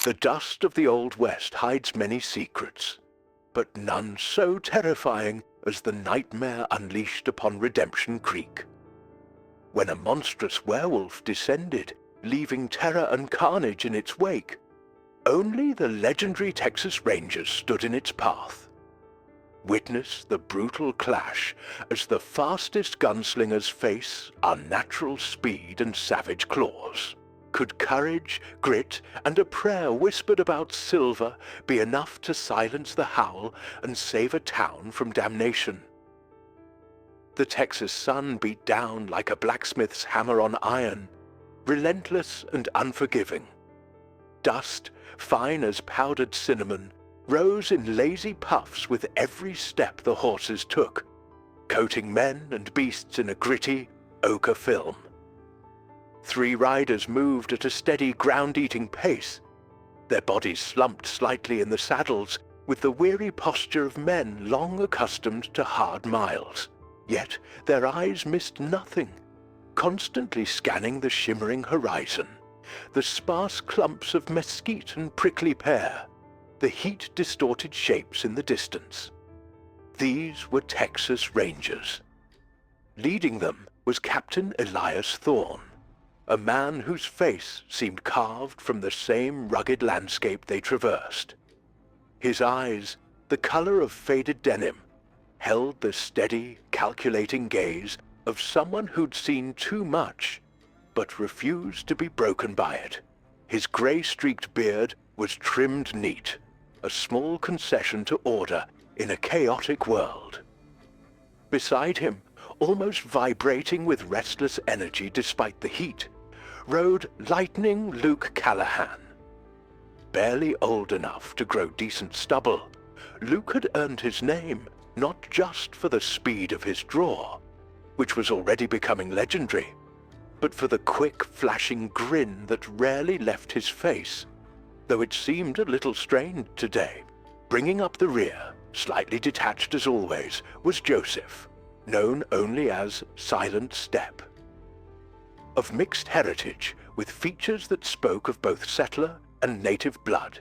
The dust of the Old West hides many secrets, but none so terrifying as the nightmare unleashed upon Redemption Creek. When a monstrous werewolf descended, leaving terror and carnage in its wake, only the legendary Texas Rangers stood in its path. Witness the brutal clash as the fastest gunslingers face unnatural speed and savage claws. Could courage, grit, and a prayer whispered about silver be enough to silence the howl and save a town from damnation? The Texas sun beat down like a blacksmith's hammer on iron, relentless and unforgiving. Dust, fine as powdered cinnamon, rose in lazy puffs with every step the horses took, coating men and beasts in a gritty, ochre film. 3 riders moved at a steady, ground-eating pace, their bodies slumped slightly in the saddles with the weary posture of men long accustomed to hard miles. Yet their eyes missed nothing, constantly scanning the shimmering horizon, the sparse clumps of mesquite and prickly pear, the heat-distorted shapes in the distance. These were Texas Rangers. Leading them was Captain Elias Thorne, a man whose face seemed carved from the same rugged landscape they traversed. His eyes, the color of faded denim, held the steady, calculating gaze of someone who'd seen too much, but refused to be broken by it. His gray-streaked beard was trimmed neat, a small concession to order in a chaotic world. Beside him, almost vibrating with restless energy despite the heat, rode Lightning Luke Callahan. Barely old enough to grow decent stubble, Luke had earned his name not just for the speed of his draw, which was already becoming legendary, but for the quick, flashing grin that rarely left his face, though it seemed a little strained today. Bringing up the rear, slightly detached as always, was Joseph, known only as Silent Step. Of mixed heritage, with features that spoke of both settler and native blood,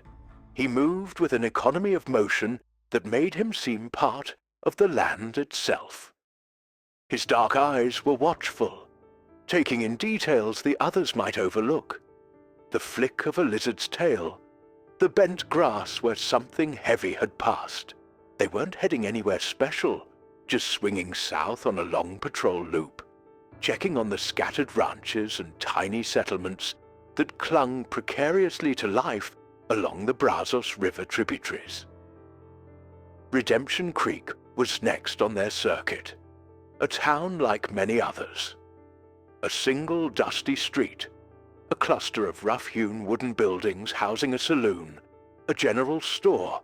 he moved with an economy of motion that made him seem part of the land itself. His dark eyes were watchful, taking in details the others might overlook. The flick of a lizard's tail, the bent grass where something heavy had passed. They weren't heading anywhere special, just swinging south on a long patrol loop, checking on the scattered ranches and tiny settlements that clung precariously to life along the Brazos River tributaries. Redemption Creek was next on their circuit, a town like many others. A single dusty street, a cluster of rough-hewn wooden buildings housing a saloon, a general store,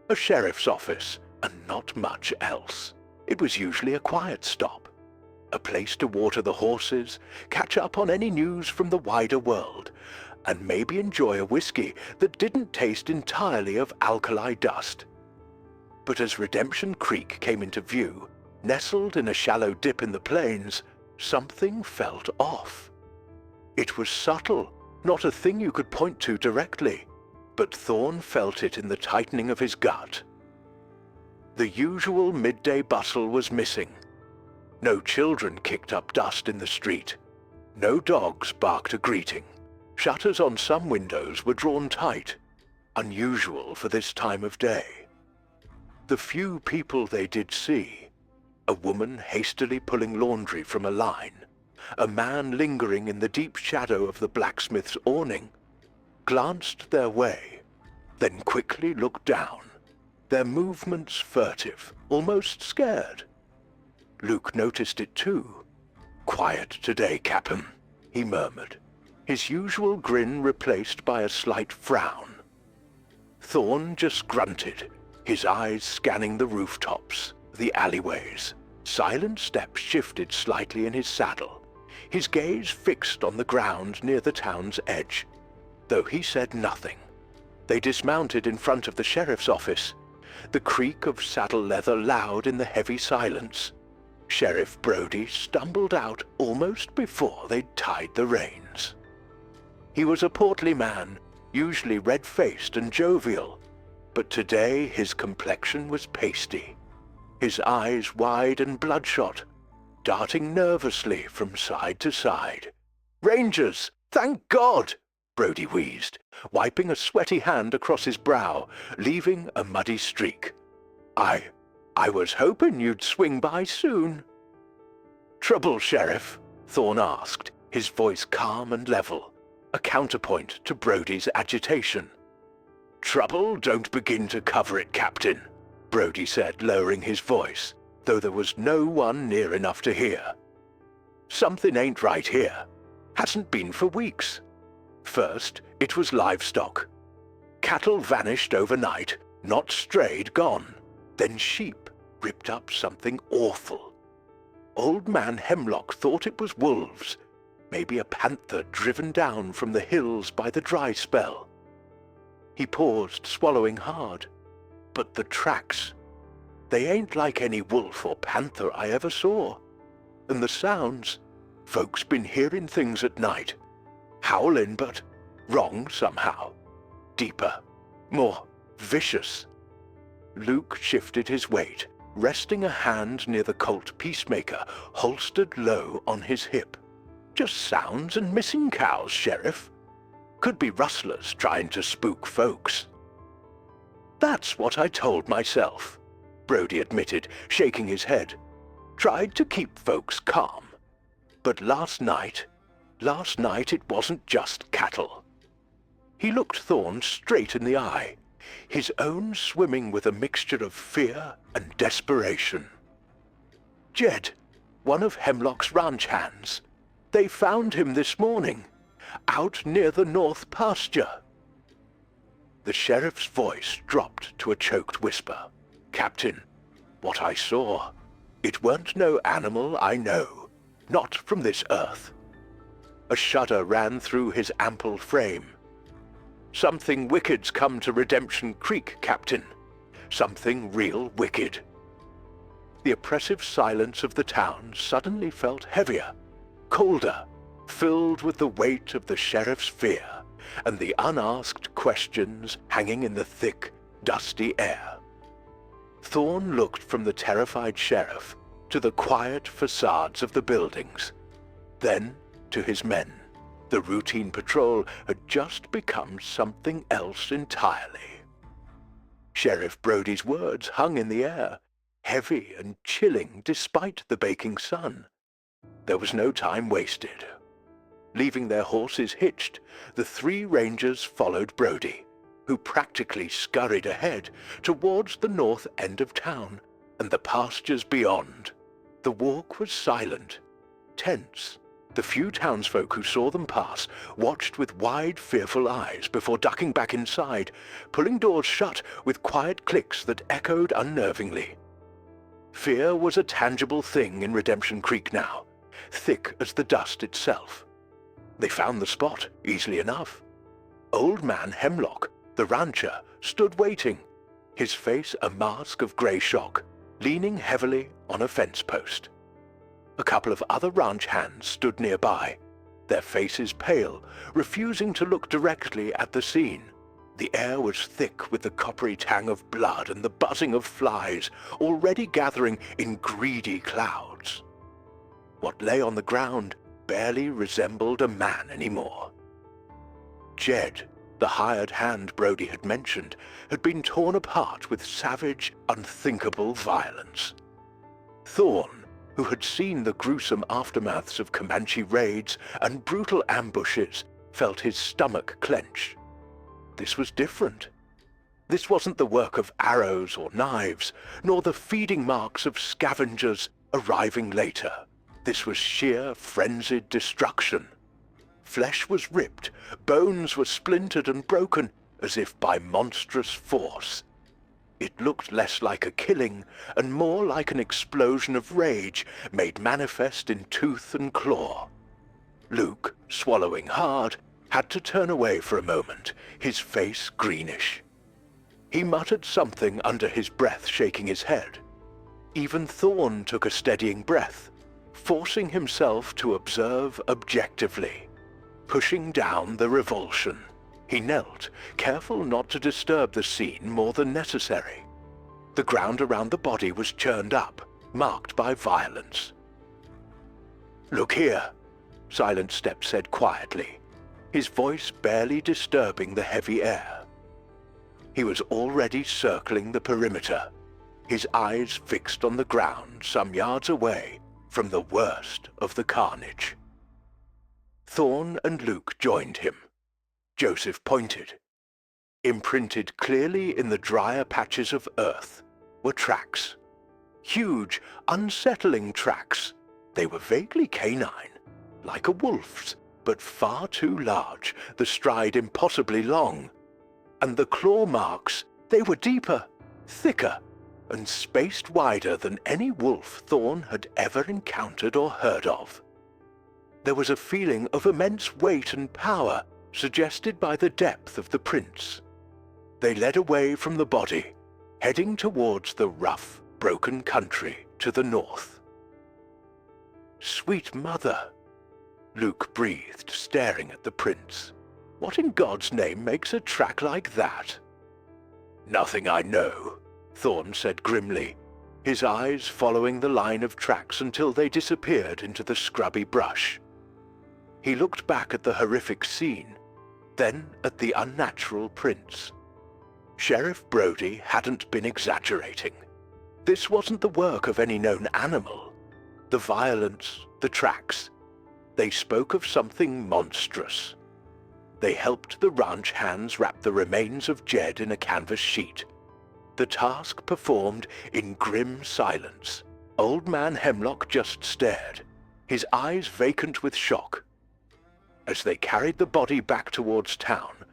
a sheriff's office, and not much else. It was usually a quiet stop, a place to water the horses, catch up on any news from the wider world, and maybe enjoy a whiskey that didn't taste entirely of alkali dust. But as Redemption Creek came into view, nestled in a shallow dip in the plains, something felt off. It was subtle, not a thing you could point to directly, but Thorne felt it in the tightening of his gut. The usual midday bustle was missing. No children kicked up dust in the street. No dogs barked a greeting. Shutters on some windows were drawn tight, unusual for this time of day. The few people they did see, a woman hastily pulling laundry from a line, a man lingering in the deep shadow of the blacksmith's awning, glanced their way, then quickly looked down, their movements furtive, almost scared. Luke noticed it too. "Quiet today, Cap'n," he murmured, his usual grin replaced by a slight frown. Thorne just grunted, his eyes scanning the rooftops, the alleyways. Silent Step shifted slightly in his saddle, his gaze fixed on the ground near the town's edge, though he said nothing. They dismounted in front of the sheriff's office, the creak of saddle leather loud in the heavy silence. Sheriff Brody stumbled out almost before they'd tied the reins. He was a portly man usually red-faced and jovial, but today his complexion was pasty, his eyes wide and bloodshot, darting nervously from side to side. "Rangers! Thank God!" Brody wheezed, wiping a sweaty hand across his brow, leaving a muddy streak. I was hoping you'd swing by soon." "Trouble, Sheriff?" Thorne asked, his voice calm and level, a counterpoint to Brody's agitation. "Trouble? Don't begin to cover it, Captain," Brody said, lowering his voice, though there was no one near enough to hear. "Something ain't right here. Hasn't been for weeks. First, it was livestock. Cattle vanished overnight, not strayed, gone. Then sheep ripped up something awful. Old Man Hemlock thought it was wolves, maybe a panther driven down from the hills by the dry spell. He paused, swallowing hard. But the tracks, they ain't like any wolf or panther I ever saw. And the sounds, folks been hearing things at night. Howling, but wrong somehow. Deeper, more vicious." Luke shifted his weight, resting a hand near the Colt Peacemaker, holstered low on his hip. "Just sounds and missing cows, Sheriff. Could be rustlers trying to spook folks." "That's what I told myself," Brody admitted, shaking his head. "Tried to keep folks calm. But last night it wasn't just cattle." He looked Thorne straight in the eye, his own swimming with a mixture of fear and desperation. "Jed, one of Hemlock's ranch hands. They found him this morning, out near the north pasture." The sheriff's voice dropped to a choked whisper. "Captain, what I saw, it weren't no animal I know, not from this earth." A shudder ran through his ample frame. "Something wicked's come to Redemption Creek, Captain. Something real wicked." The oppressive silence of the town suddenly felt heavier, colder, filled with the weight of the sheriff's fear and the unasked questions hanging in the thick, dusty air. Thorne looked from the terrified sheriff to the quiet facades of the buildings, then to his men. The routine patrol had just become something else entirely. Sheriff Brody's words hung in the air, heavy and chilling despite the baking sun. There was no time wasted. Leaving their horses hitched, the three rangers followed Brody, who practically scurried ahead towards the north end of town and the pastures beyond. The walk was silent, tense. The few townsfolk who saw them pass watched with wide, fearful eyes before ducking back inside, pulling doors shut with quiet clicks that echoed unnervingly. Fear was a tangible thing in Redemption Creek now, thick as the dust itself. They found the spot easily enough. Old Man Hemlock, the rancher, stood waiting, his face a mask of grey shock, leaning heavily on a fence post. A couple of other ranch hands stood nearby, their faces pale, refusing to look directly at the scene. The air was thick with the coppery tang of blood and the buzzing of flies, already gathering in greedy clouds. What lay on the ground barely resembled a man anymore. Jed, the hired hand Brody had mentioned, had been torn apart with savage, unthinkable violence. Thorne, who had seen the gruesome aftermaths of Comanche raids and brutal ambushes, felt his stomach clench. This was different. This wasn't the work of arrows or knives, nor the feeding marks of scavengers arriving later. This was sheer, frenzied destruction. Flesh was ripped, bones were splintered and broken, as if by monstrous force. It looked less like a killing, and more like an explosion of rage, made manifest in tooth and claw. Luke, swallowing hard, had to turn away for a moment, his face greenish. He muttered something under his breath, shaking his head. Even Thorne took a steadying breath, forcing himself to observe objectively, pushing down the revulsion. He knelt, careful not to disturb the scene more than necessary. The ground around the body was churned up, marked by violence. "Look here," Silent Step said quietly, his voice barely disturbing the heavy air. He was already circling the perimeter, his eyes fixed on the ground some yards away from the worst of the carnage. Thorn and Luke joined him. Joseph pointed. Imprinted clearly in the drier patches of earth were tracks. Huge, unsettling tracks. They were vaguely canine, like a wolf's, but far too large, the stride impossibly long. And the claw marks, they were deeper, thicker, and spaced wider than any wolf Thorn had ever encountered or heard of. There was a feeling of immense weight and power suggested by the depth of the prints. They led away from the body, heading towards the rough, broken country to the north. "Sweet Mother," Luke breathed, staring at the prints. "What in God's name makes a track like that?" "Nothing I know," Thorn said grimly, his eyes following the line of tracks until they disappeared into the scrubby brush. He looked back at the horrific scene, then at the unnatural prints. Sheriff Brody hadn't been exaggerating. This wasn't the work of any known animal. The violence, the tracks, they spoke of something monstrous. They helped the ranch hands wrap the remains of Jed in a canvas sheet. The task performed in grim silence. Old Man Hemlock just stared, his eyes vacant with shock. As they carried the body back towards town,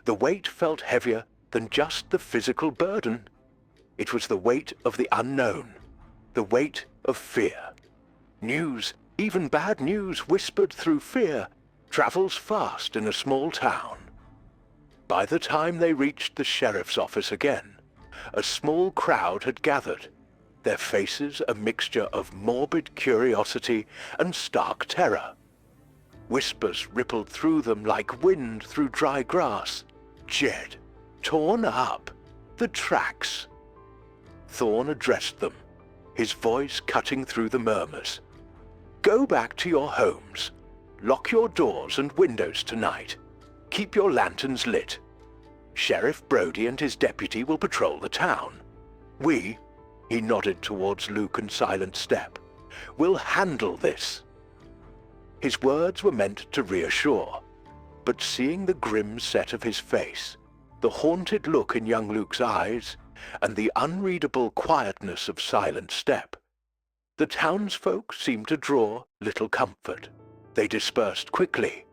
the weight felt heavier than just the physical burden. It was the weight of the unknown, the weight of fear. News, even bad news whispered through fear, travels fast in a small town. By the time they reached the sheriff's office again, a small crowd had gathered, their faces a mixture of morbid curiosity and stark terror. Whispers rippled through them like wind through dry grass. Jed, torn up, the tracks. Thorn addressed them, his voice cutting through the murmurs. "Go back to your homes. Lock your doors and windows tonight. Keep your lanterns lit. Sheriff Brody and his deputy will patrol the town. We," he nodded towards Luke and Silent Step, "will handle this." His words were meant to reassure, but seeing the grim set of his face, the haunted look in young Luke's eyes, and the unreadable quietness of Silent Step, the townsfolk seemed to draw little comfort. They dispersed quickly,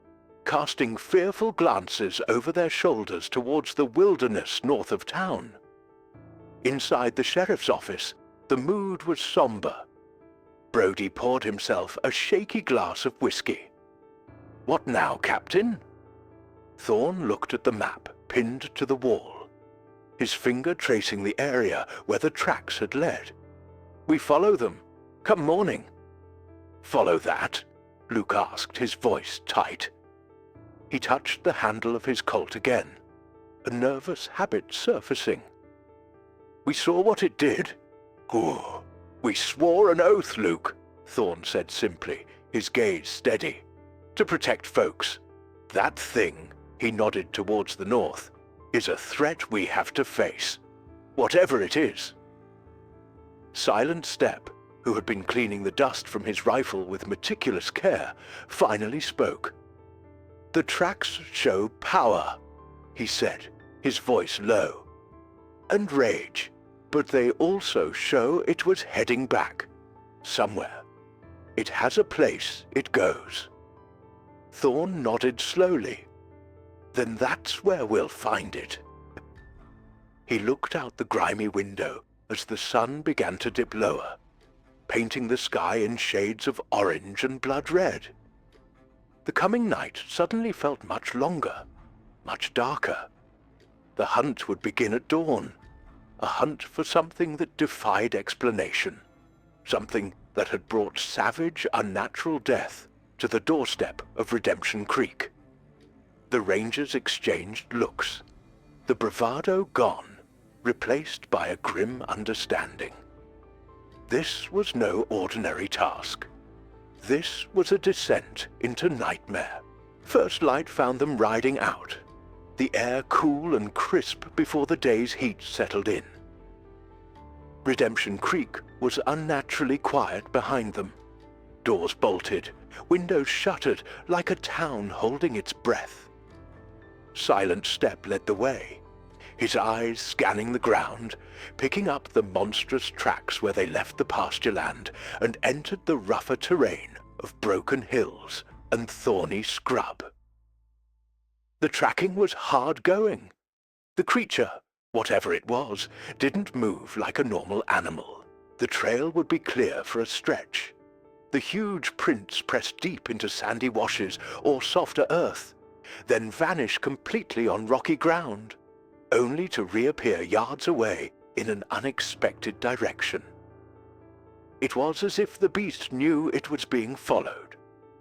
casting fearful glances over their shoulders towards the wilderness north of town. Inside the sheriff's office, the mood was somber. Brody poured himself a shaky glass of whiskey. "What now, Captain?" Thorn looked at the map pinned to the wall, his finger tracing the area where the tracks had led. "We follow them. Come morning." "Follow that?" Luke asked, his voice tight. He touched the handle of his Colt again, a nervous habit surfacing. "We saw what it did." "Ooh, we swore an oath, Luke," Thorn said simply, his gaze steady. "To protect folks. That thing," he nodded towards the north, "is a threat we have to face, whatever it is." Silent Step, who had been cleaning the dust from his rifle with meticulous care, finally spoke. "The tracks show power," he said, his voice low, "and rage, but they also show it was heading back, somewhere. It has a place it goes." Thorn nodded slowly. "Then that's where we'll find it." He looked out the grimy window as the sun began to dip lower, painting the sky in shades of orange and blood red. The coming night suddenly felt much longer, much darker. The hunt would begin at dawn, a hunt for something that defied explanation, something that had brought savage, unnatural death to the doorstep of Redemption Creek. The rangers exchanged looks, the bravado gone, replaced by a grim understanding. This was no ordinary task. This was a descent into nightmare. First light found them riding out, the air cool and crisp before the day's heat settled in. Redemption Creek was unnaturally quiet behind them. Doors bolted, windows shuttered, like a town holding its breath. Silent Step led the way, his eyes scanning the ground, picking up the monstrous tracks where they left the pasture land and entered the rougher terrain of broken hills and thorny scrub. The tracking was hard going. The creature, whatever it was, didn't move like a normal animal. The trail would be clear for a stretch. The huge prints pressed deep into sandy washes or softer earth, then vanish completely on rocky ground, only to reappear yards away in an unexpected direction. It was as if the beast knew it was being followed,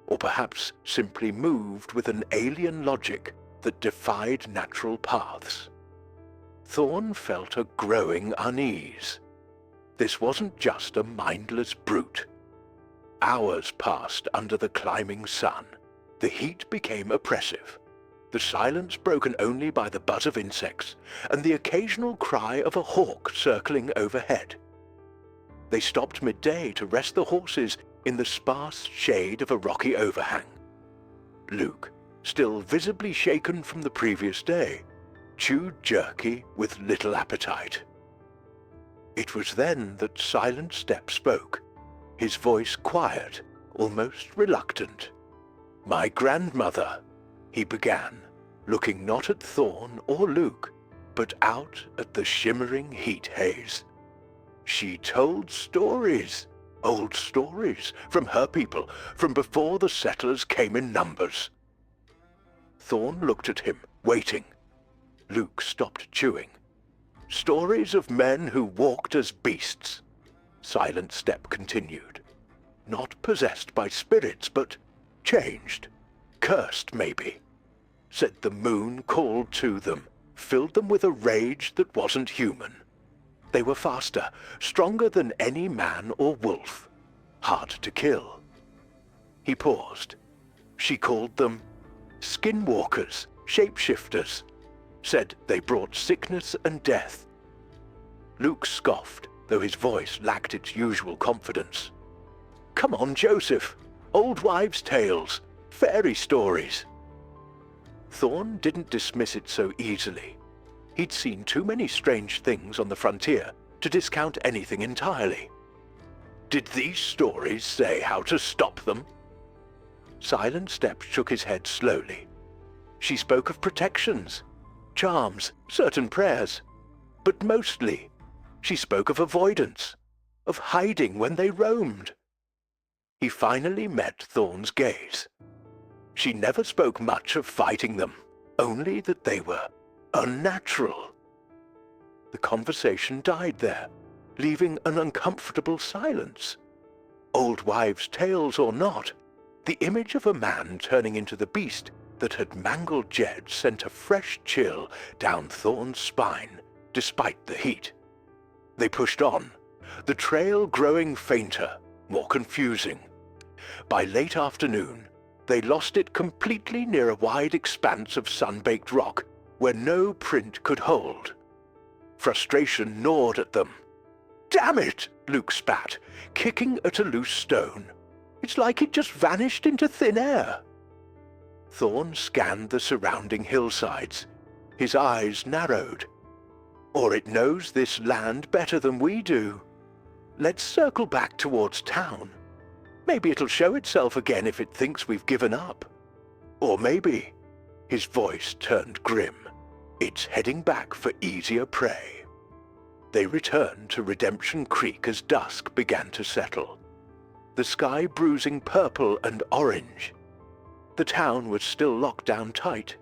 or perhaps simply moved with an alien logic that defied natural paths. Thorn felt a growing unease. This wasn't just a mindless brute. Hours passed under the climbing sun. The heat became oppressive, the silence broken only by the buzz of insects and the occasional cry of a hawk circling overhead. They stopped midday to rest the horses in the sparse shade of a rocky overhang. Luke, still visibly shaken from the previous day, chewed jerky with little appetite. It was then that Silent Step spoke, his voice quiet, almost reluctant. "My grandmother," he began, looking not at Thorn or Luke, but out at the shimmering heat haze. "She told stories, old stories, from her people, from before the settlers came in numbers." Thorn looked at him, waiting. Luke stopped chewing. "Stories of men who walked as beasts," Silent Step continued. "Not possessed by spirits, but changed. Cursed, maybe. Said the moon called to them, filled them with a rage that wasn't human. They were faster, stronger than any man or wolf. Hard to kill." He paused. "She called them skinwalkers, shapeshifters. Said they brought sickness and death." Luke scoffed, though his voice lacked its usual confidence. "Come on, Joseph. Old wives' tales, fairy stories." Thorn didn't dismiss it so easily. He'd seen too many strange things on the frontier to discount anything entirely. "Did these stories say how to stop them?" Silent Step shook his head slowly. "She spoke of protections, charms, certain prayers, but mostly she spoke of avoidance, of hiding when they roamed." He finally met Thorn's gaze. "She never spoke much of fighting them, only that they were unnatural." The conversation died there, leaving an uncomfortable silence. Old wives' tales or not, the image of a man turning into the beast that had mangled Jed sent a fresh chill down Thorn's spine, despite the heat. They pushed on, the trail growing fainter, more confusing. By late afternoon, they lost it completely near a wide expanse of sun-baked rock where no print could hold. Frustration gnawed at them. "Damn it!" Luke spat, kicking at a loose stone. "It's like it just vanished into thin air." Thorn scanned the surrounding hillsides. His eyes narrowed. "Or it knows this land better than we do. Let's circle back towards town. Maybe it'll show itself again if it thinks we've given up. Or maybe," his voice turned grim, "it's heading back for easier prey." They returned to Redemption Creek as dusk began to settle, the sky bruising purple and orange. The town was still locked down tight,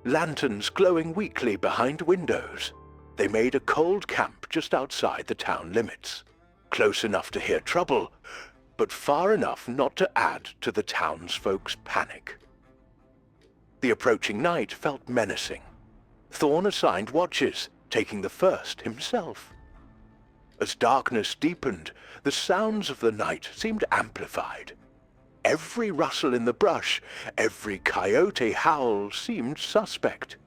lanterns glowing weakly behind windows. They made a cold camp just outside the town limits, close enough to hear trouble, but far enough not to add to the townsfolk's panic. The approaching night felt menacing. Thorn assigned watches, taking the first himself. As darkness deepened, the sounds of the night seemed amplified. Every rustle in the brush, every coyote howl seemed suspect.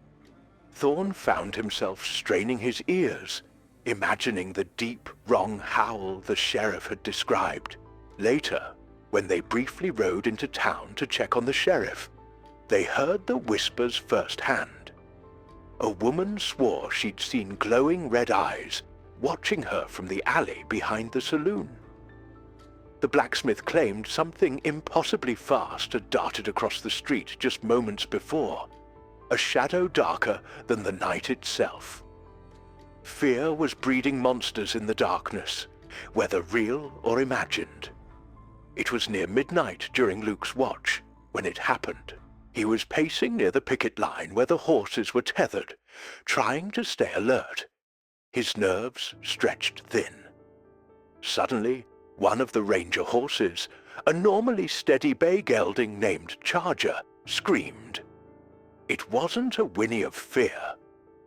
Thorn found himself straining his ears, imagining the deep, wrong howl the sheriff had described. Later, when they briefly rode into town to check on the sheriff, they heard the whispers firsthand. A woman swore she'd seen glowing red eyes watching her from the alley behind the saloon. The blacksmith claimed something impossibly fast had darted across the street just moments before, a shadow darker than the night itself. Fear was breeding monsters in the darkness, whether real or imagined. It was near midnight during Luke's watch when it happened. He was pacing near the picket line where the horses were tethered, trying to stay alert, his nerves stretched thin. Suddenly, one of the ranger horses, a normally steady bay gelding named Charger, screamed. It wasn't a whinny of fear.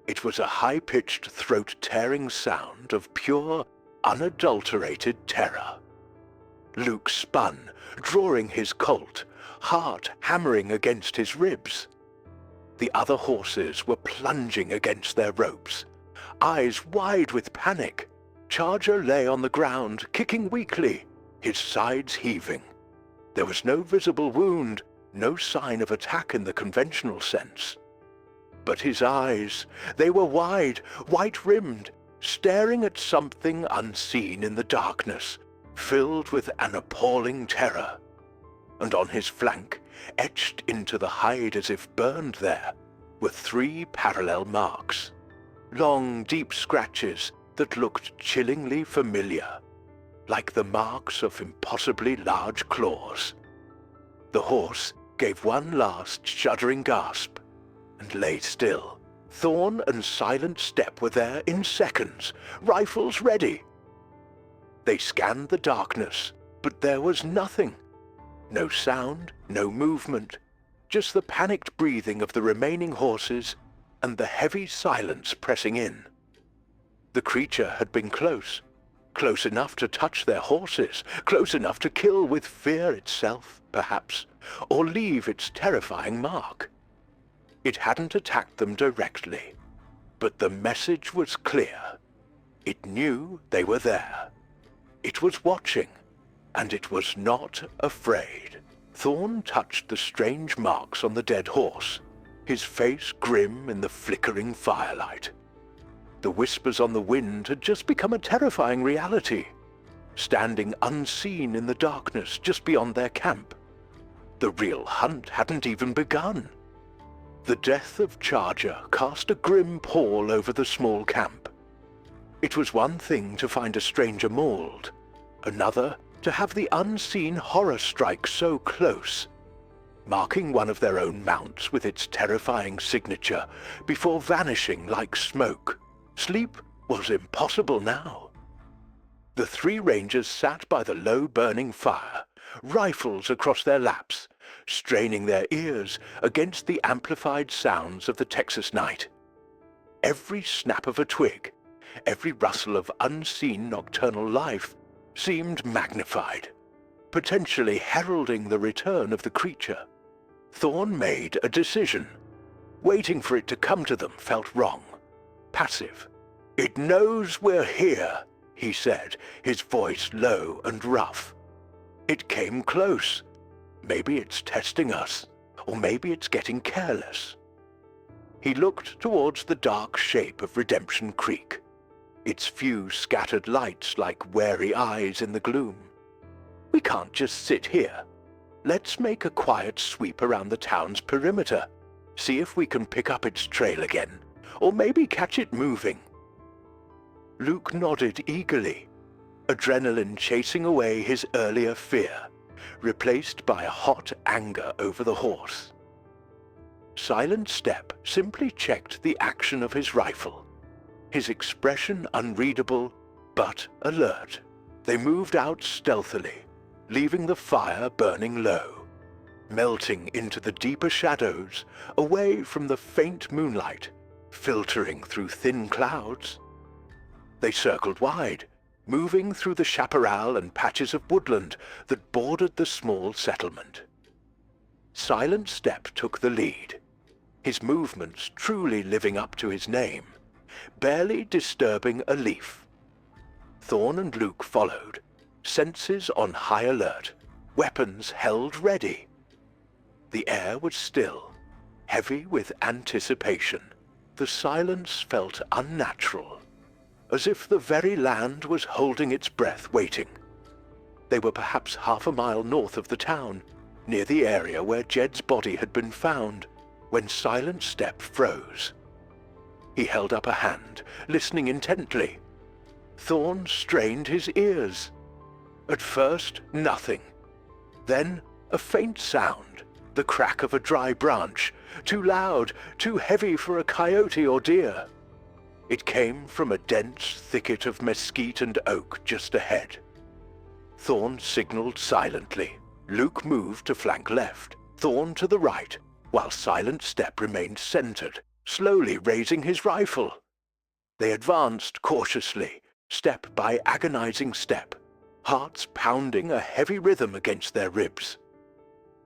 It was a high-pitched, throat-tearing sound of pure, unadulterated terror. Luke spun, drawing his colt, heart hammering against his ribs. The other horses were plunging against their ropes, eyes wide with panic. Charger lay on the ground, kicking weakly, his sides heaving. There was no visible wound, no sign of attack in the conventional sense. But his eyes, they were wide, white-rimmed, staring at something unseen in the darkness, filled with an appalling terror. And on his flank, etched into the hide as if burned there, were 3 parallel marks. Long, deep scratches that looked chillingly familiar, like the marks of impossibly large claws. The horse gave one last shuddering gasp and lay still. Thorn and Silent Step were there in seconds, rifles ready. They scanned the darkness, but there was nothing. No sound, no movement, just the panicked breathing of the remaining horses and the heavy silence pressing in. The creature had been close, close enough to touch their horses, close enough to kill with fear itself, perhaps, or leave its terrifying mark. It hadn't attacked them directly, but the message was clear. It knew they were there. It was watching, and it was not afraid. Thorn touched the strange marks on the dead horse, his face grim in the flickering firelight. The whispers on the wind had just become a terrifying reality, standing unseen in the darkness just beyond their camp. The real hunt hadn't even begun. The death of Charger cast a grim pall over the small camp. It was one thing to find a stranger mauled, another to have the unseen horror strike so close, marking one of their own mounts with its terrifying signature before vanishing like smoke. Sleep was impossible now. The 3 rangers sat by the low burning fire, rifles across their laps, straining their ears against the amplified sounds of the Texas night. Every snap of a twig, every rustle of unseen nocturnal life seemed magnified, potentially heralding the return of the creature. Thorn made a decision. Waiting for it to come to them felt wrong, passive. "It knows we're here," he said, his voice low and rough. "It came close. Maybe it's testing us, or maybe it's getting careless." He looked towards the dark shape of Redemption Creek, its few scattered lights like wary eyes in the gloom. "We can't just sit here. Let's make a quiet sweep around the town's perimeter, see if we can pick up its trail again, or maybe catch it moving." Luke nodded eagerly, adrenaline chasing away his earlier fear, replaced by a hot anger over the horse. Silent Step simply checked the action of his rifle, his expression unreadable but alert. They moved out stealthily, leaving the fire burning low. melting into the deeper shadows, away from the faint moonlight, filtering through thin clouds. They circled wide, moving through the chaparral and patches of woodland that bordered the small settlement. Silent Step took the lead, his movements truly living up to his name, barely disturbing a leaf. Thorn and Luke followed, senses on high alert, weapons held ready. The air was still, heavy with anticipation. The silence felt unnatural, as if the very land was holding its breath waiting. They were perhaps half a mile north of the town, near the area where Jed's body had been found, when Silent Step froze. He held up a hand, listening intently. Thorn strained his ears. At first, nothing. Then, a faint sound, the crack of a dry branch, too loud, too heavy for a coyote or deer. It came from a dense thicket of mesquite and oak just ahead. Thorn signaled silently. Luke moved to flank left, Thorn to the right, while Silent Step remained centered, slowly raising his rifle. They advanced cautiously, step by agonizing step, hearts pounding a heavy rhythm against their ribs.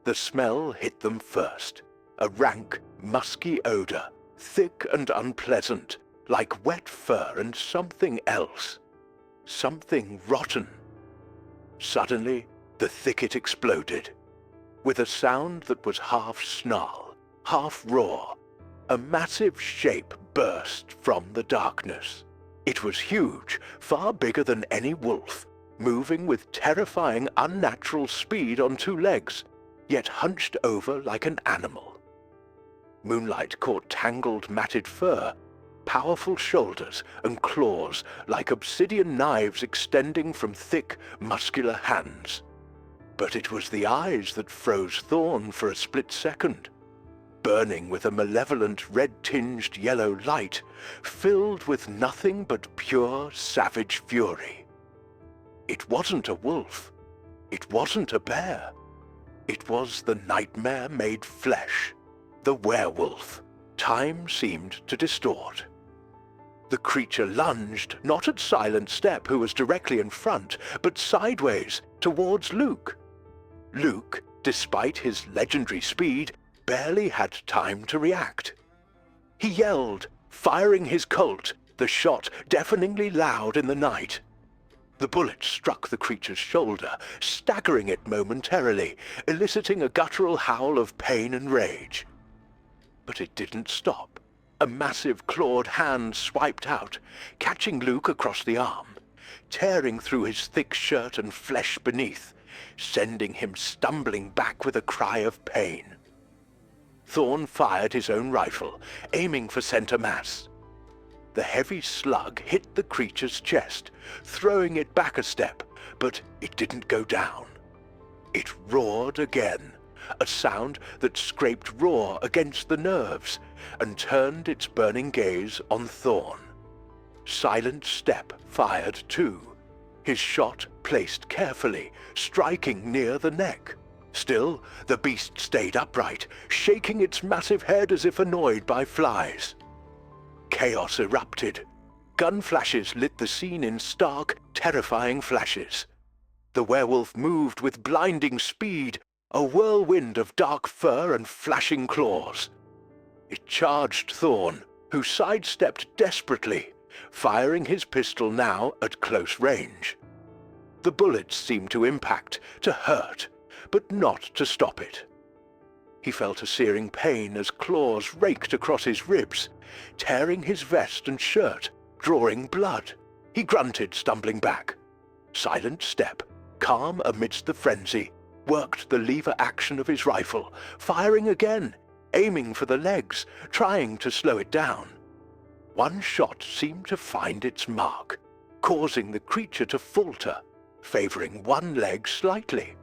The smell hit them first, a rank, musky odor, thick and unpleasant, like wet fur and something else. Something rotten. Suddenly, the thicket exploded. With a sound that was half snarl, half roar, a massive shape burst from the darkness. It was huge, far bigger than any wolf, moving with terrifying unnatural speed on two legs, yet hunched over like an animal. Moonlight caught tangled matted fur, powerful shoulders and claws like obsidian knives extending from thick, muscular hands. But it was the eyes that froze Thorn for a split second, burning with a malevolent red-tinged yellow light, filled with nothing but pure, savage fury. It wasn't a wolf. It wasn't a bear. It was the nightmare made flesh, the werewolf. Time seemed to distort. The creature lunged, not at Silent Step, who was directly in front, but sideways, towards Luke. Luke, despite his legendary speed, barely had time to react. He yelled, firing his Colt, the shot deafeningly loud in the night. The bullet struck the creature's shoulder, staggering it momentarily, eliciting a guttural howl of pain and rage. But it didn't stop. A massive clawed hand swiped out, catching Luke across the arm, tearing through his thick shirt and flesh beneath, sending him stumbling back with a cry of pain. Thorn fired his own rifle, aiming for center mass. The heavy slug hit the creature's chest, throwing it back a step, but it didn't go down. It roared again, a sound that scraped raw against the nerves, and turned its burning gaze on Thorn. Silent Step fired too, his shot placed carefully, striking near the neck. Still, the beast stayed upright, shaking its massive head as if annoyed by flies. Chaos erupted. Gun flashes lit the scene in stark, terrifying flashes. The werewolf moved with blinding speed, a whirlwind of dark fur and flashing claws. It charged Thorn, who sidestepped desperately, firing his pistol now at close range. The bullets seemed to impact, to hurt, but not to stop it. He felt a searing pain as claws raked across his ribs, tearing his vest and shirt, drawing blood. He grunted, stumbling back. Silent Step, calm amidst the frenzy, worked the lever action of his rifle, firing again, aiming for the legs, trying to slow it down. One shot seemed to find its mark, causing the creature to falter, favoring one leg slightly.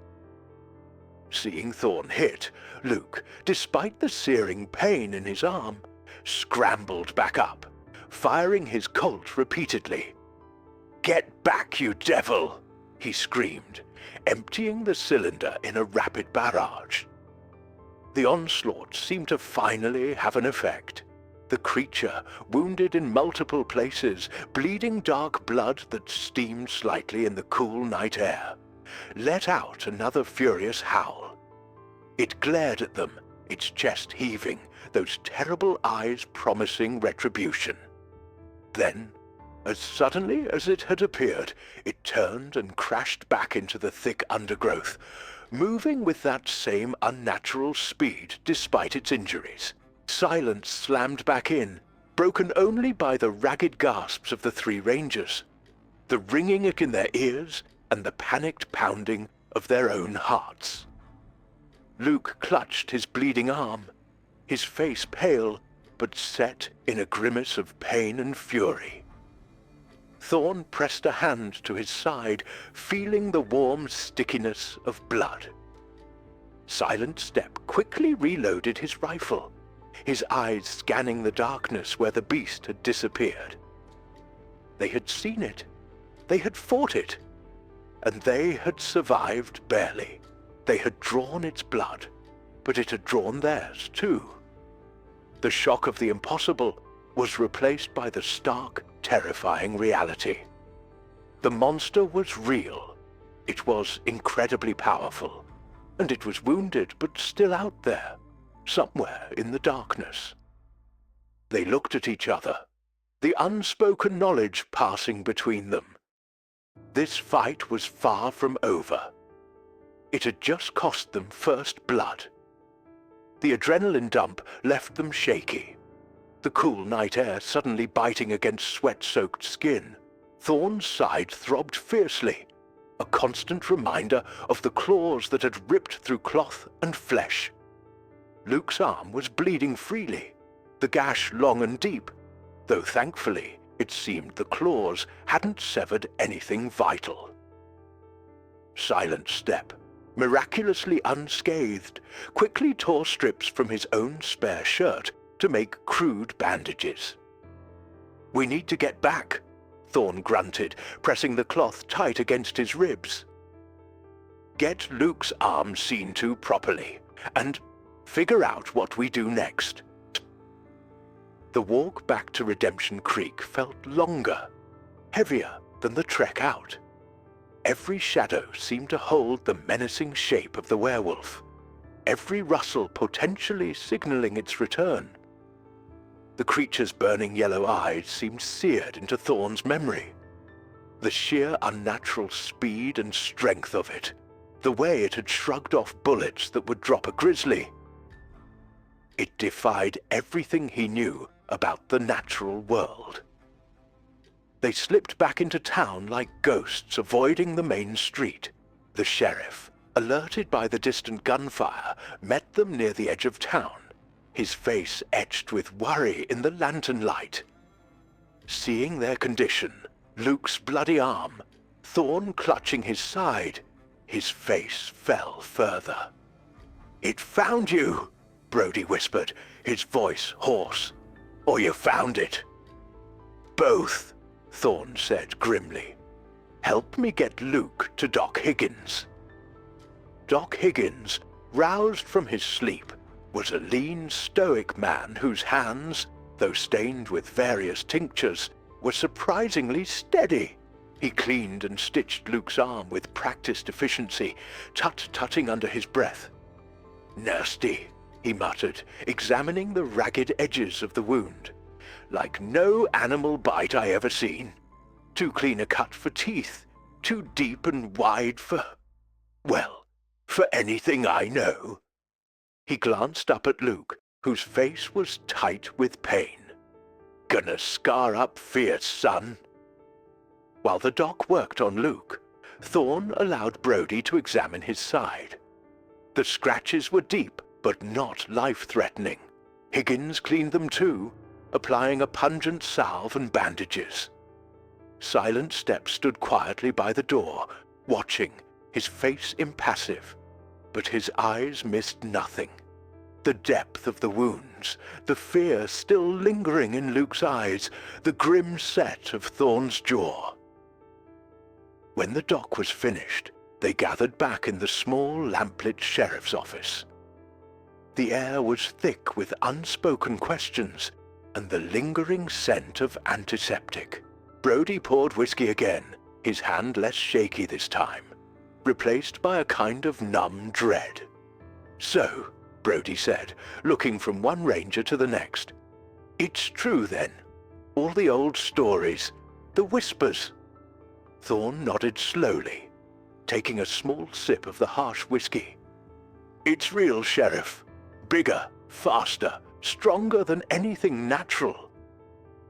Seeing Thorn hit, Luke, despite the searing pain in his arm, scrambled back up, firing his Colt repeatedly. "Get back, you devil!" he screamed, emptying the cylinder in a rapid barrage. The onslaught seemed to finally have an effect. The creature, wounded in multiple places, bleeding dark blood that steamed slightly in the cool night air, let out another furious howl. It glared at them, its chest heaving, those terrible eyes promising retribution. Then, as suddenly as it had appeared, it turned and crashed back into the thick undergrowth, moving with that same unnatural speed despite its injuries. Silence slammed back in, broken only by the ragged gasps of the three rangers, the ringing in their ears and the panicked pounding of their own hearts. Luke clutched his bleeding arm, his face pale but set in a grimace of pain and fury. Thorn pressed a hand to his side, feeling the warm stickiness of blood. Silent Step quickly reloaded his rifle, his eyes scanning the darkness where the beast had disappeared. They had seen it, they had fought it, and they had survived barely. They had drawn its blood, but it had drawn theirs too. The shock of the impossible was replaced by the stark, terrifying reality. The monster was real. It was incredibly powerful, and it was wounded but still out there, somewhere in the darkness. They looked at each other, the unspoken knowledge passing between them. This fight was far from over. It had just cost them first blood. The adrenaline dump left them shaky, the cool night air suddenly biting against sweat-soaked skin. Thorn's side throbbed fiercely, a constant reminder of the claws that had ripped through cloth and flesh. Luke's arm was bleeding freely, the gash long and deep, though thankfully it seemed the claws hadn't severed anything vital. Silent Step, miraculously unscathed, quickly tore strips from his own spare shirt to make crude bandages. "We need to get back," Thorn grunted, pressing the cloth tight against his ribs. "Get Luke's arm seen to properly, and figure out what we do next." The walk back to Redemption Creek felt longer, heavier than the trek out. Every shadow seemed to hold the menacing shape of the werewolf, every rustle potentially signaling its return. The creature's burning yellow eyes seemed seared into Thorn's memory. The sheer unnatural speed and strength of it, the way it had shrugged off bullets that would drop a grizzly. It defied everything he knew about the natural world. They slipped back into town like ghosts, avoiding the main street. The sheriff, alerted by the distant gunfire, met them near the edge of town, his face etched with worry in the lantern light. Seeing their condition, Luke's bloody arm, Thorn clutching his side, his face fell further. "It found you," Brody whispered, his voice hoarse. "Or you found it." "Both," Thorn said grimly. "Help me get Luke to Doc Higgins." Doc Higgins, roused from his sleep, was a lean, stoic man whose hands, though stained with various tinctures, were surprisingly steady. He cleaned and stitched Luke's arm with practiced efficiency, tut-tutting under his breath. "Nasty," he muttered, examining the ragged edges of the wound. "Like no animal bite I ever seen. Too clean a cut for teeth, too deep and wide for, well, for anything I know." He glanced up at Luke, whose face was tight with pain. "Gonna scar up fierce, son." While the doc worked on Luke, Thorn allowed Brody to examine his side. The scratches were deep, but not life-threatening. Higgins cleaned them too, applying a pungent salve and bandages. Silent Step stood quietly by the door, watching, his face impassive, but his eyes missed nothing. The depth of the wounds, the fear still lingering in Luke's eyes, the grim set of Thorn's jaw. When the doc was finished, they gathered back in the small, lamplit sheriff's office. The air was thick with unspoken questions and the lingering scent of antiseptic. Brody poured whiskey again, his hand less shaky this time, replaced by a kind of numb dread. "So," Brody said, looking from one ranger to the next, "it's true then. All the old stories, the whispers." Thorne nodded slowly, taking a small sip of the harsh whiskey. "It's real, Sheriff. Bigger, faster, stronger than anything natural.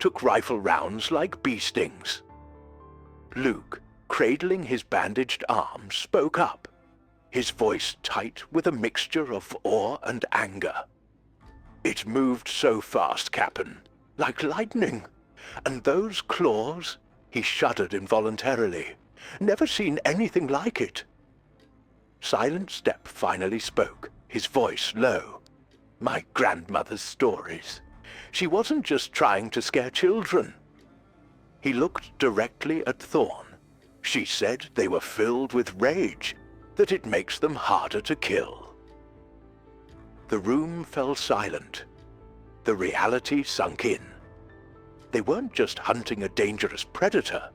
Took rifle rounds like bee stings." Luke, cradling his bandaged arm, spoke up, his voice tight with a mixture of awe and anger. "It moved so fast, Cap'n, like lightning. And those claws," he shuddered involuntarily. "Never seen anything like it." Silent Step finally spoke, his voice low. "My grandmother's stories. She wasn't just trying to scare children." He looked directly at Thorne. "She said they were filled with rage, that it makes them harder to kill." The room fell silent. The reality sunk in. They weren't just hunting a dangerous predator.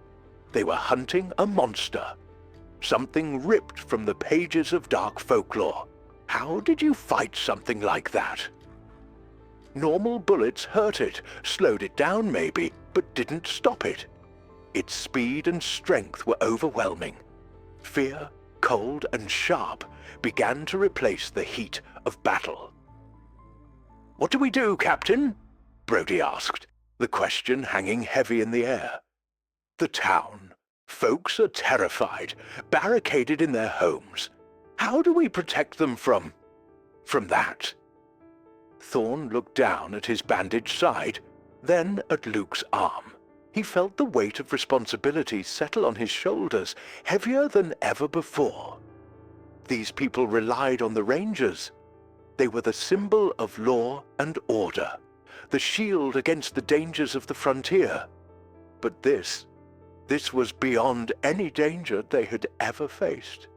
They were hunting a monster. Something ripped from the pages of dark folklore. How did you fight something like that? Normal bullets hurt it, slowed it down maybe, but didn't stop it. Its speed and strength were overwhelming. Fear, cold and sharp, began to replace the heat of battle. "What do we do, Captain?" Brody asked, the question hanging heavy in the air. "The town. Folks are terrified, barricaded in their homes. How do we protect them from that?" Thorne looked down at his bandaged side, then at Luke's arm. He felt the weight of responsibility settle on his shoulders, heavier than ever before. These people relied on the Rangers. They were the symbol of law and order, the shield against the dangers of the frontier. But this was beyond any danger they had ever faced.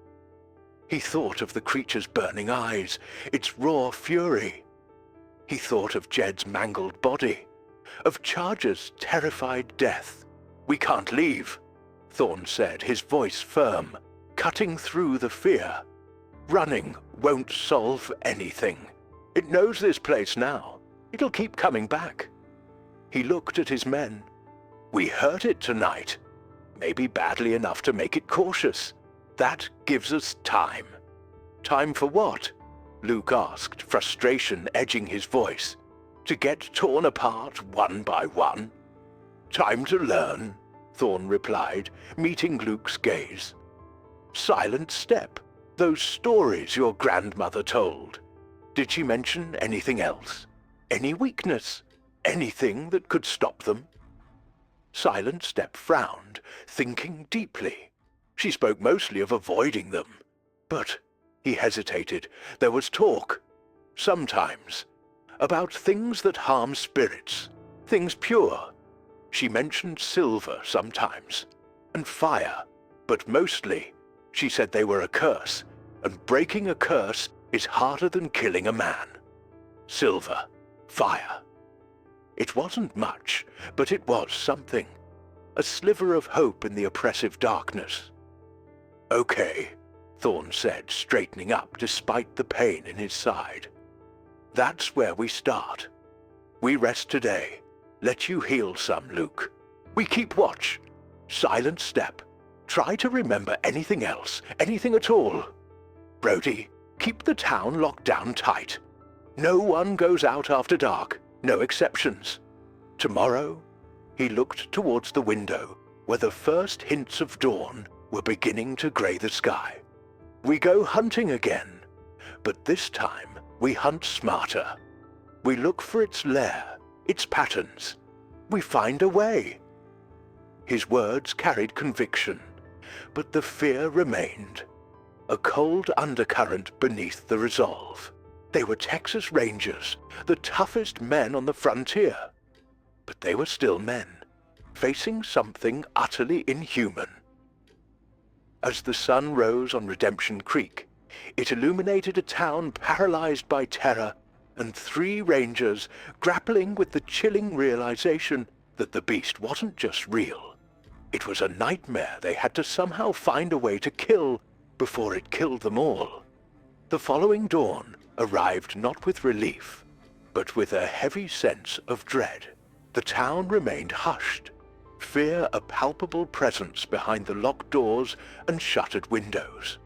He thought of the creature's burning eyes, its raw fury. He thought of Jed's mangled body, of Charger's terrified death. "We can't leave," Thorne said, his voice firm, cutting through the fear. "Running won't solve anything. It knows this place now. It'll keep coming back." He looked at his men. "We hurt it tonight. Maybe badly enough to make it cautious. That gives us time." "Time for what?" Luke asked, frustration edging his voice. "To get torn apart one by one?" "Time to learn," Thorne replied, meeting Luke's gaze. "Silent Step, those stories your grandmother told. Did she mention anything else? Any weakness? Anything that could stop them?" Silent Step frowned, thinking deeply. She spoke mostly of avoiding them. But, he hesitated, there was talk, sometimes, about things that harm spirits, things pure. She mentioned silver sometimes, and fire, but mostly, she said they were a curse, and breaking a curse is harder than killing a man. Silver, fire. It wasn't much, but it was something. A sliver of hope in the oppressive darkness. "Okay," Thorne said, straightening up despite the pain in his side. "That's where we start. We rest today. Let you heal some, Luke. We keep watch. Silent Step. Try to remember anything else, anything at all. Brody, keep the town locked down tight. No one goes out after dark, no exceptions. Tomorrow," he looked towards the window, where the first hints of dawn were beginning to grey the sky. "We go hunting again, but this time we hunt smarter. We look for its lair, its patterns. We find a way." His words carried conviction, but the fear remained. A cold undercurrent beneath the resolve. They were Texas Rangers, the toughest men on the frontier. But they were still men, facing something utterly inhuman. As the sun rose on Redemption Creek, it illuminated a town paralyzed by terror and 3 rangers grappling with the chilling realization that the beast wasn't just real. It was a nightmare they had to somehow find a way to kill before it killed them all. The following dawn arrived not with relief, but with a heavy sense of dread. The town remained hushed, fear a palpable presence behind the locked doors and shuttered windows.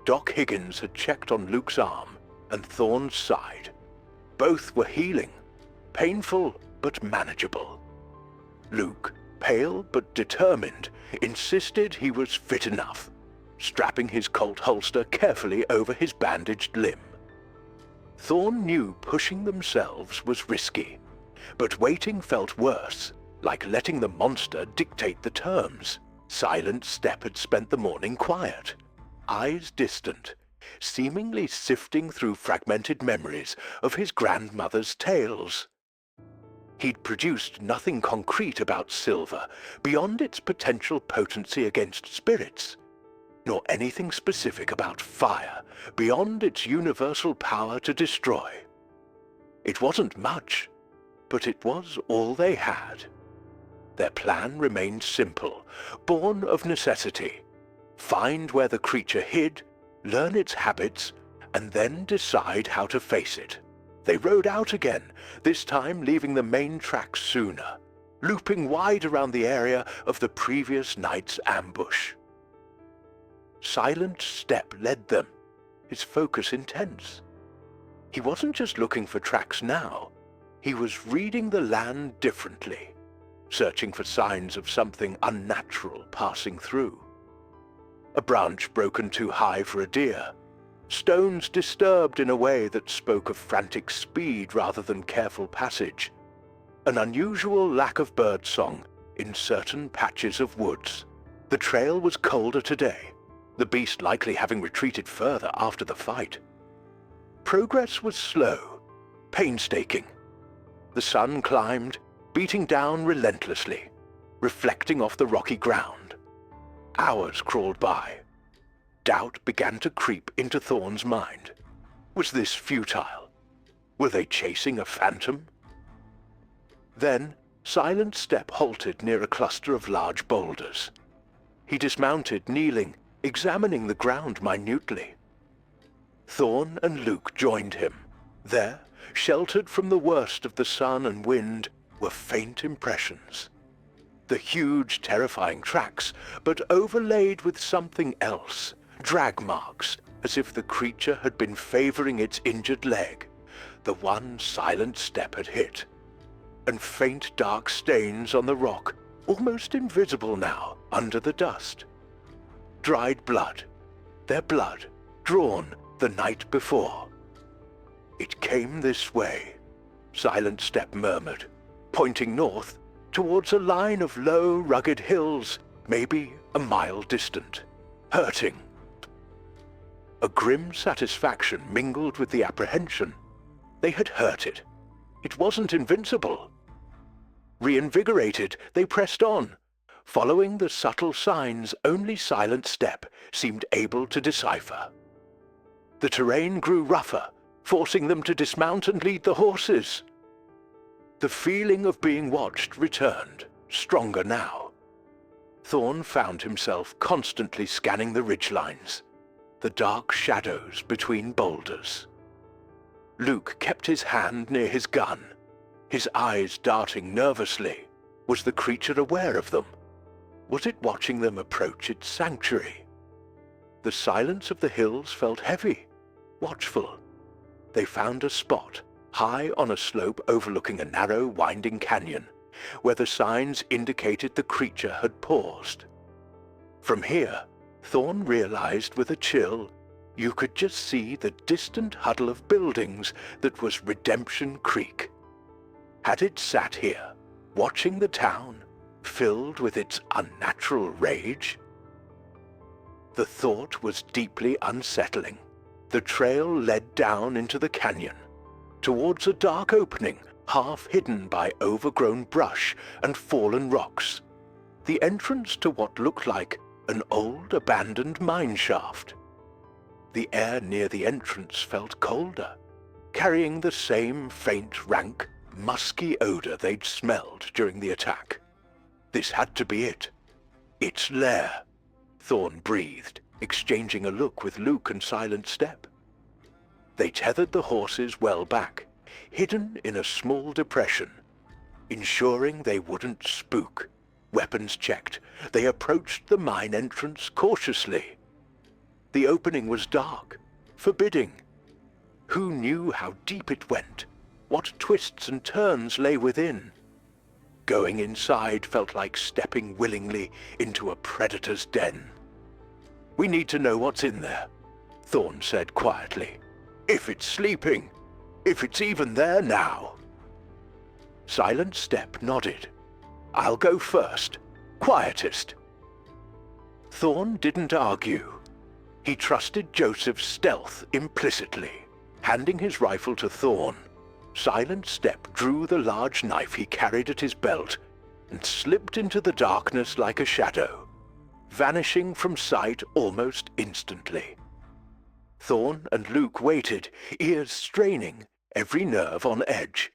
Doc Higgins had checked on Luke's arm and Thorne's side. Both were healing, painful but manageable. Luke, pale but determined, insisted he was fit enough, strapping his Colt holster carefully over his bandaged limb. Thorne knew pushing themselves was risky, but waiting felt worse, like letting the monster dictate the terms. Silent Step had spent the morning quiet, eyes distant, seemingly sifting through fragmented memories of his grandmother's tales. He'd produced nothing concrete about silver beyond its potential potency against spirits, nor anything specific about fire beyond its universal power to destroy. It wasn't much, but it was all they had. Their plan remained simple, born of necessity. Find where the creature hid, learn its habits, and then decide how to face it. They rode out again, this time leaving the main track sooner, looping wide around the area of the previous night's ambush. Silent Step led them, his focus intense. He wasn't just looking for tracks now, he was reading the land differently, searching for signs of something unnatural passing through. A branch broken too high for a deer, stones disturbed in a way that spoke of frantic speed rather than careful passage, an unusual lack of birdsong in certain patches of woods. The trail was colder today, the beast likely having retreated further after the fight. Progress was slow, painstaking. The sun climbed, beating down relentlessly, reflecting off the rocky ground. Hours crawled by. Doubt began to creep into Thorne's mind. Was this futile? Were they chasing a phantom? Then, Silent Step halted near a cluster of large boulders. He dismounted, kneeling, examining the ground minutely. Thorne and Luke joined him. There, sheltered from the worst of the sun and wind, were faint impressions. The huge, terrifying tracks, but overlaid with something else, drag marks, as if the creature had been favoring its injured leg, the one Silent Step had hit, and faint dark stains on the rock, almost invisible now under the dust. Dried blood, their blood, drawn the night before. It came this way, Silent Step murmured, pointing north towards a line of low, rugged hills, maybe a mile distant, hurting. A grim satisfaction mingled with the apprehension. They had hurt it. It wasn't invincible. Reinvigorated, they pressed on, following the subtle signs only Silent Step seemed able to decipher. The terrain grew rougher, forcing them to dismount and lead the horses. The feeling of being watched returned, stronger now. Thorne found himself constantly scanning the ridgelines, the dark shadows between boulders. Luke kept his hand near his gun, his eyes darting nervously. Was the creature aware of them? Was it watching them approach its sanctuary? The silence of the hills felt heavy, watchful. They found a spot, high on a slope overlooking a narrow, winding canyon, where the signs indicated the creature had paused. From here, Thorne realized with a chill, you could just see the distant huddle of buildings that was Redemption Creek. Had it sat here, watching the town, filled with its unnatural rage? The thought was deeply unsettling. The trail led down into the canyon, towards a dark opening, half hidden by overgrown brush and fallen rocks. The entrance to what looked like an old abandoned mine shaft. The air near the entrance felt colder, carrying the same faint, rank, musky odor they'd smelled during the attack. This had to be it. Its lair, Thorn breathed, exchanging a look with Luke and Silent Step. They tethered the horses well back, hidden in a small depression. Ensuring they wouldn't spook, weapons checked, they approached the mine entrance cautiously. The opening was dark, forbidding. Who knew how deep it went, what twists and turns lay within? Going inside felt like stepping willingly into a predator's den. "We need to know what's in there," Thorn said quietly. "If it's sleeping, if it's even there now." Silent Step nodded. "I'll go first, quietest." Thorn didn't argue. He trusted Joseph's stealth implicitly. Handing his rifle to Thorn, Silent Step drew the large knife he carried at his belt and slipped into the darkness like a shadow, vanishing from sight almost instantly. Thorn and Luke waited, ears straining, every nerve on edge.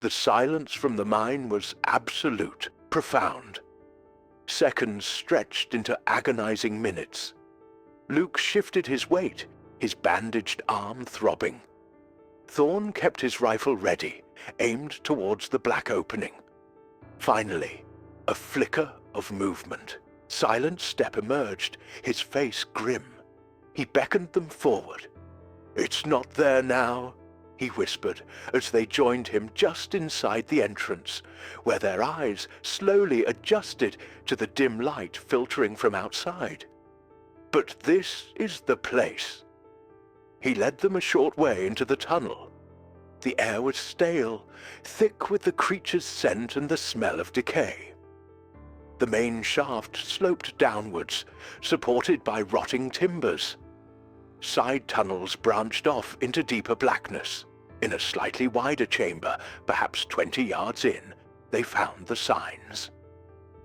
The silence from the mine was absolute, profound. Seconds stretched into agonizing minutes. Luke shifted his weight, his bandaged arm throbbing. Thorn kept his rifle ready, aimed towards the black opening. Finally, a flicker of movement. Silent Step emerged, his face grim. He beckoned them forward. "It's not there now," he whispered, as they joined him just inside the entrance, where their eyes slowly adjusted to the dim light filtering from outside. "But this is the place." He led them a short way into the tunnel. The air was stale, thick with the creature's scent and the smell of decay. The main shaft sloped downwards, supported by rotting timbers. Side tunnels branched off into deeper blackness. In a slightly wider chamber, perhaps 20 yards in, they found the signs.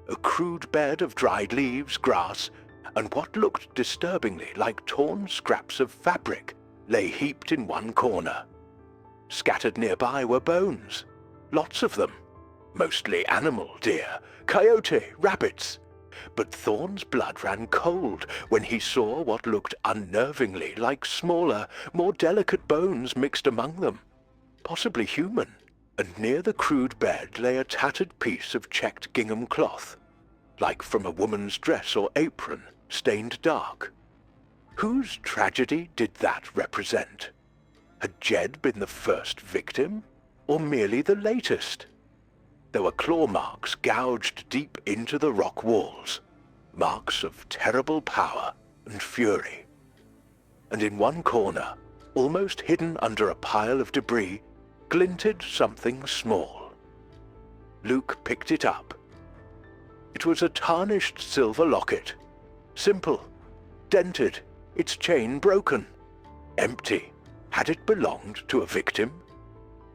A crude bed of dried leaves, grass, and what looked disturbingly like torn scraps of fabric lay heaped in one corner. Scattered nearby were bones, lots of them, mostly animal, deer, coyote, rabbits. But Thorn's blood ran cold when he saw what looked unnervingly like smaller, more delicate bones mixed among them, possibly human. And near the crude bed lay a tattered piece of checked gingham cloth, like from a woman's dress or apron, stained dark. Whose tragedy did that represent? Had Jed been the first victim, or merely the latest? There were claw marks gouged deep into the rock walls, marks of terrible power and fury. And in one corner, almost hidden under a pile of debris, glinted something small. Luke picked it up. It was a tarnished silver locket, simple, dented, its chain broken, empty. Had it belonged to a victim?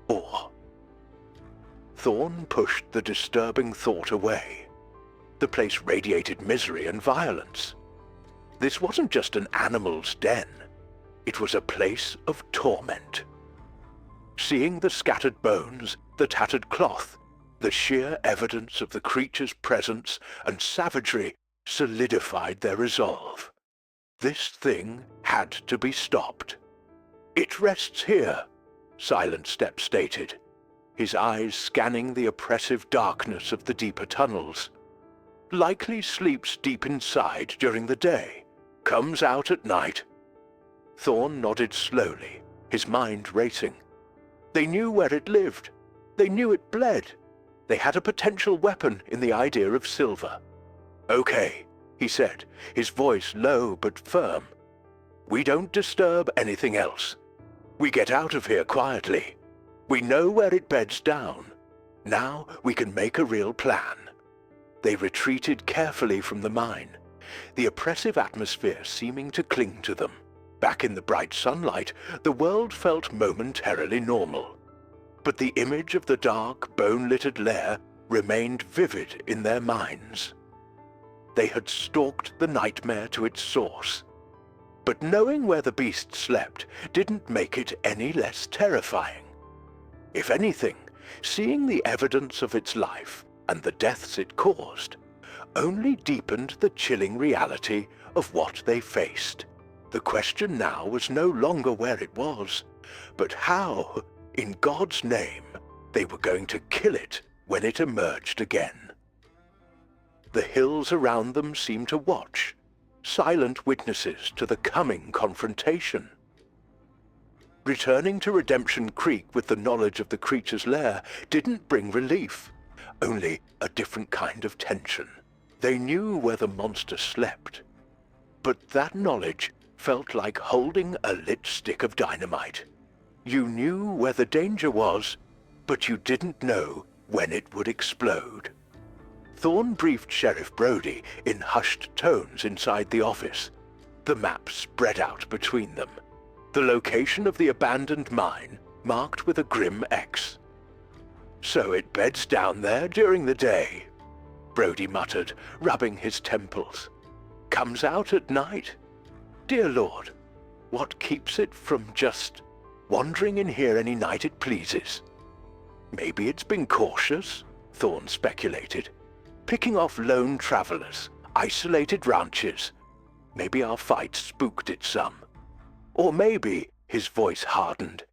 Or... Thorn pushed the disturbing thought away. The place radiated misery and violence. This wasn't just an animal's den. It was a place of torment. Seeing the scattered bones, the tattered cloth, the sheer evidence of the creature's presence and savagery solidified their resolve. This thing had to be stopped. "It rests here," Silent Step stated, his eyes scanning the oppressive darkness of the deeper tunnels. "Likely sleeps deep inside during the day, comes out at night." Thorn nodded slowly, his mind racing. They knew where it lived. They knew it bled. They had a potential weapon in the idea of silver. "Okay," he said, his voice low but firm. "We don't disturb anything else. We get out of here quietly. We know where it beds down. Now we can make a real plan." They retreated carefully from the mine, the oppressive atmosphere seeming to cling to them. Back in the bright sunlight, the world felt momentarily normal. But the image of the dark, bone-littered lair remained vivid in their minds. They had stalked the nightmare to its source. But knowing where the beast slept didn't make it any less terrifying. If anything, seeing the evidence of its life and the deaths it caused only deepened the chilling reality of what they faced. The question now was no longer where it was, but how, in God's name, they were going to kill it when it emerged again. The hills around them seemed to watch, silent witnesses to the coming confrontation. Returning to Redemption Creek with the knowledge of the creature's lair didn't bring relief, only a different kind of tension. They knew where the monster slept, but that knowledge felt like holding a lit stick of dynamite. You knew where the danger was, but you didn't know when it would explode. Thorne briefed Sheriff Brody in hushed tones inside the office. The map spread out between them, the location of the abandoned mine marked with a grim X. "So it beds down there during the day," Brody muttered, rubbing his temples. "Comes out at night. Dear Lord, what keeps it from just wandering in here any night it pleases?" "Maybe it's been cautious," Thorne speculated, "picking off lone travelers, isolated ranches. Maybe our fight spooked it some. Or maybe," his voice hardened,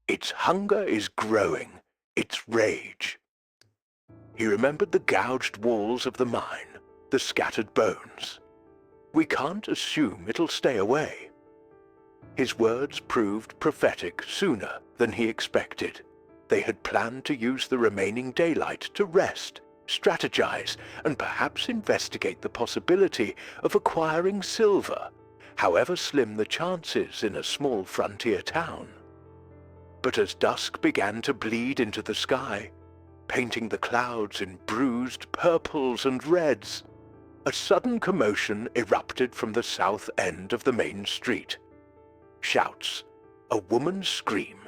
"its hunger is growing, its rage." He remembered the gouged walls of the mine, the scattered bones. "We can't assume it'll stay away." His words proved prophetic sooner than he expected. They had planned to use the remaining daylight to rest, strategize, and perhaps investigate the possibility of acquiring silver, however slim the chances in a small frontier town. But as dusk began to bleed into the sky, painting the clouds in bruised purples and reds, a sudden commotion erupted from the south end of the main street. Shouts, a woman's scream,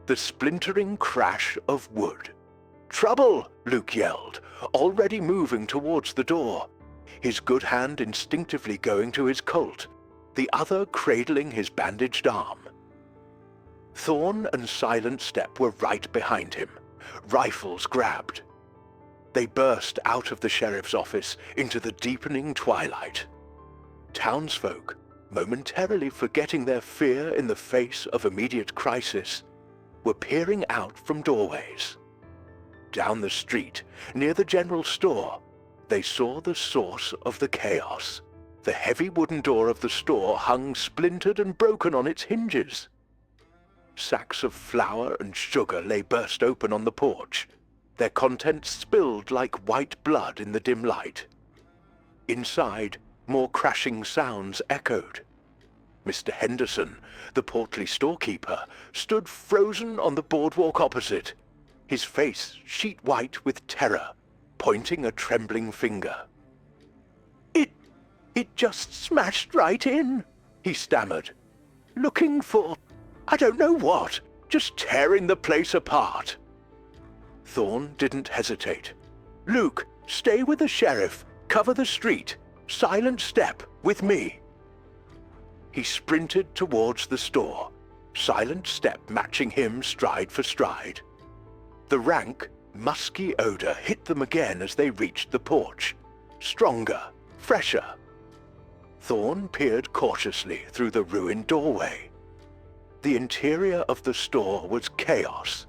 the splintering crash of wood. "Trouble!" Luke yelled, already moving towards the door, his good hand instinctively going to his Colt, the other cradling his bandaged arm. Thorne and Silent Step were right behind him, rifles grabbed. They burst out of the sheriff's office into the deepening twilight. Townsfolk, momentarily forgetting their fear in the face of immediate crisis, were peering out from doorways. Down the street, near the general store, they saw the source of the chaos. The heavy wooden door of the store hung splintered and broken on its hinges. Sacks of flour and sugar lay burst open on the porch, their contents spilled like white blood in the dim light. Inside, more crashing sounds echoed. Mr. Henderson, the portly storekeeper, stood frozen on the boardwalk opposite, his face sheet white with terror, pointing a trembling finger. It just smashed right in," he stammered. "Looking for, I don't know what, just tearing the place apart." Thorne didn't hesitate. "Luke, stay with the sheriff, cover the street, Silent Step with me." He sprinted towards the store, Silent Step matching him stride for stride. The rank, musky odor hit them again as they reached the porch, stronger, fresher. Thorne peered cautiously through the ruined doorway. The interior of the store was chaos.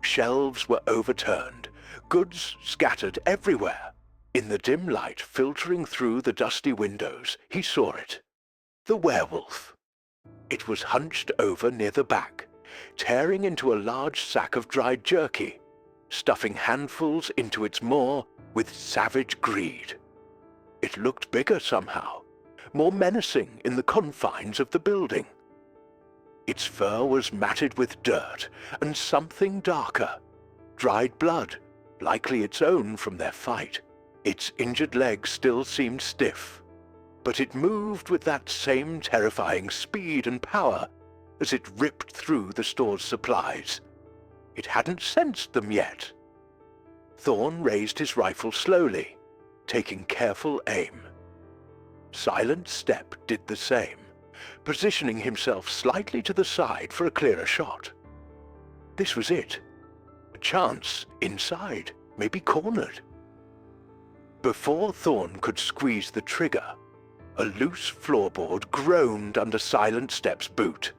Shelves were overturned, goods scattered everywhere. In the dim light filtering through the dusty windows, he saw it. The werewolf. It was hunched over near the back, tearing into a large sack of dried jerky, stuffing handfuls into its maw with savage greed. It looked bigger somehow, more menacing in the confines of the building. Its fur was matted with dirt and something darker, dried blood, likely its own from their fight. Its injured legs still seemed stiff, but it moved with that same terrifying speed and power as it ripped through the store's supplies. It hadn't sensed them yet. Thorne raised his rifle slowly, taking careful aim. Silent Step did the same, positioning himself slightly to the side for a clearer shot. This was it. A chance inside, maybe cornered. Before Thorn could squeeze the trigger, a loose floorboard groaned under Silent Step's boot.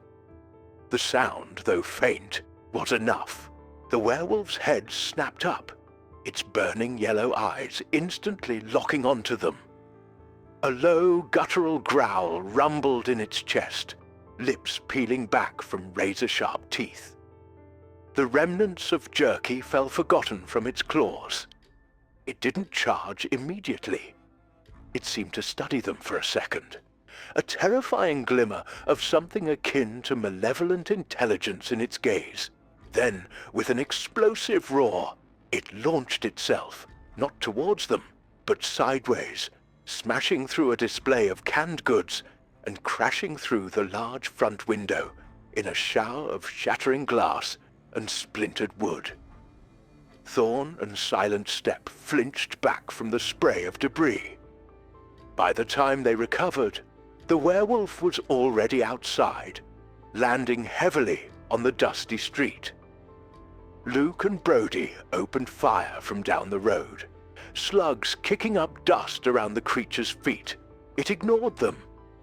The sound, though faint, was enough. The werewolf's head snapped up, its burning yellow eyes instantly locking onto them. A low, guttural growl rumbled in its chest, lips peeling back from razor-sharp teeth. The remnants of jerky fell forgotten from its claws. It didn't charge immediately. It seemed to study them for a second, a terrifying glimmer of something akin to malevolent intelligence in its gaze. Then, with an explosive roar, it launched itself, not towards them, but sideways, smashing through a display of canned goods and crashing through the large front window in a shower of shattering glass and splintered wood. Thorn and Silent Step flinched back from the spray of debris. By the time they recovered, the werewolf was already outside, landing heavily on the dusty street. Luke and Brody opened fire from down the road, slugs kicking up dust around the creature's feet. It ignored them,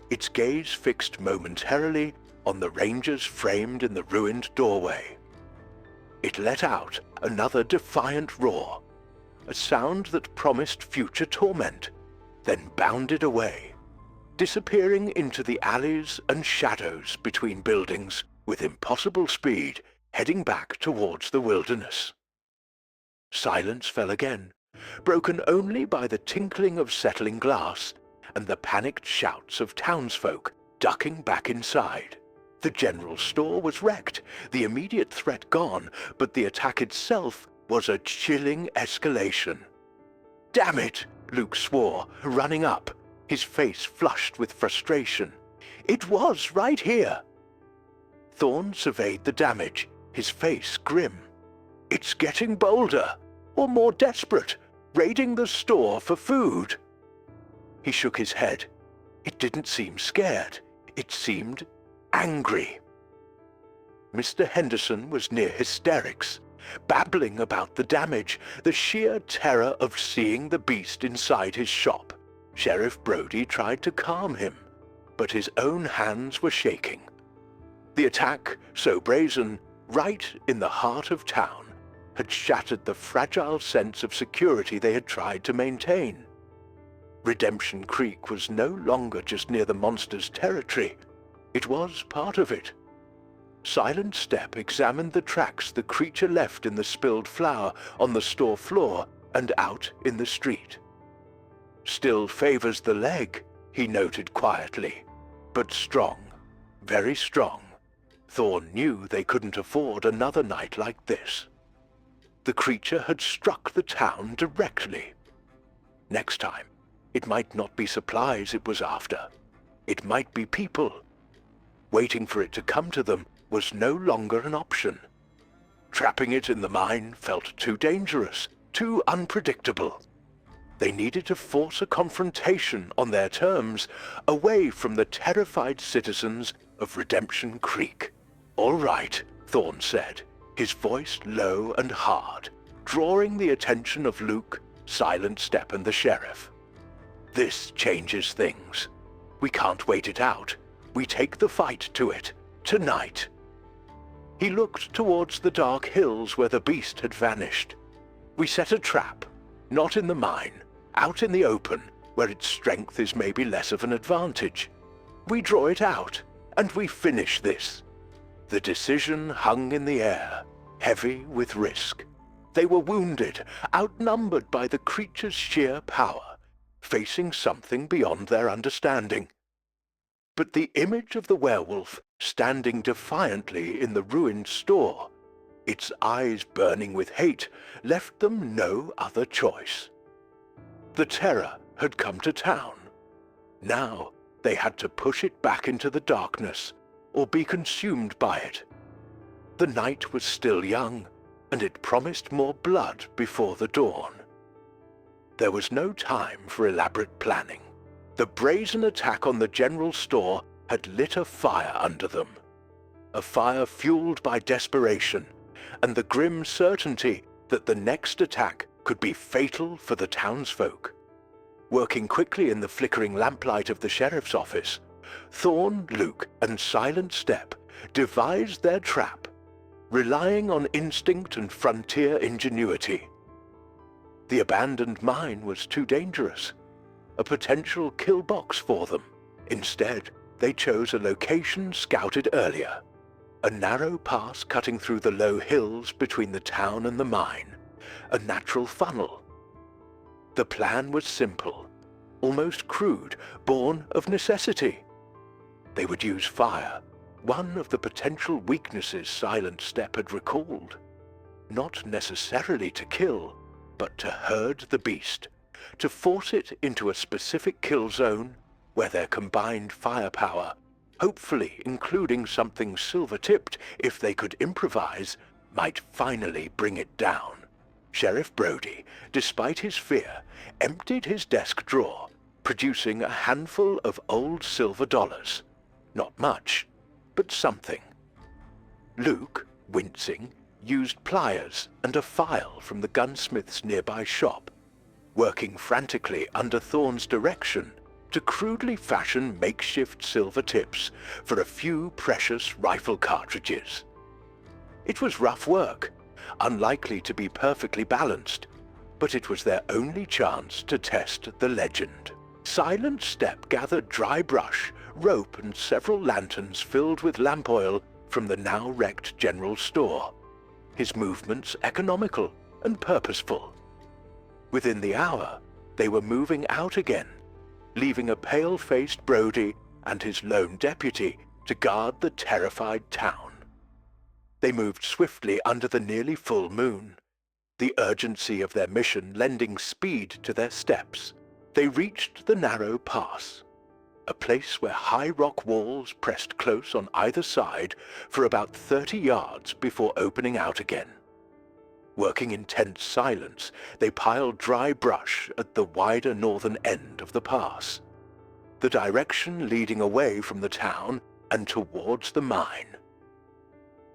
its gaze fixed momentarily on the rangers framed in the ruined doorway. It let out another defiant roar, a sound that promised future torment, then bounded away, disappearing into the alleys and shadows between buildings with impossible speed, heading back towards the wilderness. Silence fell again, broken only by the tinkling of settling glass and the panicked shouts of townsfolk ducking back inside. The general store was wrecked, the immediate threat gone, but the attack itself was a chilling escalation. "Damn it!" Luke swore, running up, his face flushed with frustration. "It was right here!" Thorn surveyed the damage, his face grim. "It's getting bolder, or more desperate, raiding the store for food." He shook his head. It didn't seem scared. It seemed angry. Mr. Henderson was near hysterics, babbling about the damage, the sheer terror of seeing the beast inside his shop. Sheriff Brody tried to calm him, but his own hands were shaking. The attack, so brazen, right in the heart of town, had shattered the fragile sense of security they had tried to maintain. Redemption Creek was no longer just near the monster's territory. It was part of it. Silent Step examined the tracks the creature left in the spilled flour on the store floor and out in the street. "Still favors the leg," he noted quietly, "but strong, very strong." Thorn knew they couldn't afford another night like this. The creature had struck the town directly. Next time, it might not be supplies it was after. It might be people. Waiting for it to come to them was no longer an option. Trapping it in the mine felt too dangerous, too unpredictable. They needed to force a confrontation on their terms, away from the terrified citizens of Redemption Creek. "All right," Thorn said, his voice low and hard, drawing the attention of Luke, Silent Step, and the sheriff. "This changes things. We can't wait it out. We take the fight to it, tonight." He looked towards the dark hills where the beast had vanished. "We set a trap, not in the mine, out in the open, where its strength is maybe less of an advantage. We draw it out, and we finish this." The decision hung in the air, heavy with risk. They were wounded, outnumbered by the creature's sheer power, facing something beyond their understanding. But the image of the werewolf standing defiantly in the ruined store, its eyes burning with hate, left them no other choice. The terror had come to town. Now they had to push it back into the darkness, or be consumed by it. The night was still young, and it promised more blood before the dawn. There was no time for elaborate planning. The brazen attack on the general store had lit a fire under them. A fire fueled by desperation and the grim certainty that the next attack could be fatal for the townsfolk. Working quickly in the flickering lamplight of the sheriff's office, Thorn, Luke, and Silent Step devised their trap, relying on instinct and frontier ingenuity. The abandoned mine was too dangerous, a potential kill box for them. Instead, they chose a location scouted earlier, a narrow pass cutting through the low hills between the town and the mine, a natural funnel. The plan was simple, almost crude, born of necessity. They would use fire, one of the potential weaknesses Silent Step had recalled, not necessarily to kill, but to herd the beast, to force it into a specific kill zone where their combined firepower, hopefully including something silver-tipped if they could improvise, might finally bring it down. Sheriff Brody, despite his fear, emptied his desk drawer, producing a handful of old silver dollars. Not much, but something. Luke, wincing, used pliers and a file from the gunsmith's nearby shop, working frantically under Thorn's direction to crudely fashion makeshift silver tips for a few precious rifle cartridges. It was rough work, unlikely to be perfectly balanced, but it was their only chance to test the legend. Silent Step gathered dry brush, rope, and several lanterns filled with lamp oil from the now wrecked general store, his movements economical and purposeful. Within the hour, they were moving out again, leaving a pale-faced Brody and his lone deputy to guard the terrified town. They moved swiftly under the nearly full moon, the urgency of their mission lending speed to their steps. They reached the narrow pass, a place where high rock walls pressed close on either side for about 30 yards before opening out again. Working in tense silence, they piled dry brush at the wider northern end of the pass, the direction leading away from the town and towards the mine.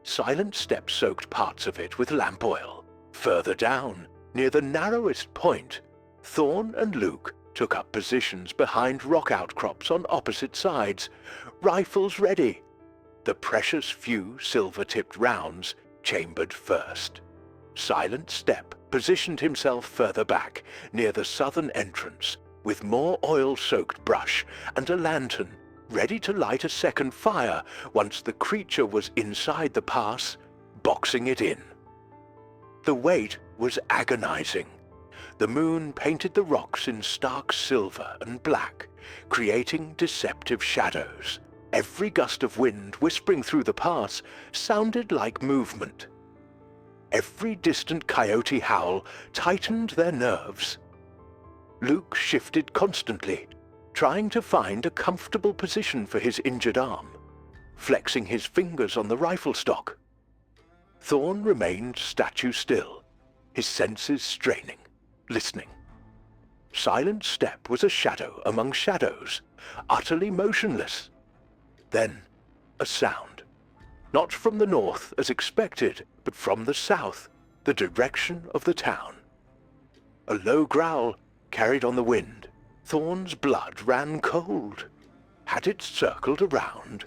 Silent Step soaked parts of it with lamp oil. Further down, near the narrowest point, Thorn and Luke took up positions behind rock outcrops on opposite sides, rifles ready, the precious few silver-tipped rounds chambered first. Silent Step positioned himself further back, near the southern entrance, with more oil-soaked brush and a lantern, ready to light a second fire once the creature was inside the pass, boxing it in. The wait was agonizing. The moon painted the rocks in stark silver and black, creating deceptive shadows. Every gust of wind whispering through the pass sounded like movement. Every distant coyote howl tightened their nerves. Luke shifted constantly, trying to find a comfortable position for his injured arm, flexing his fingers on the rifle stock. Thorn remained statue still, his senses straining, listening. Silent Step was a shadow among shadows, utterly motionless. Then, a sound. Not from the north as expected, but from the south, the direction of the town. A low growl carried on the wind. Thorn's blood ran cold. Had it circled around?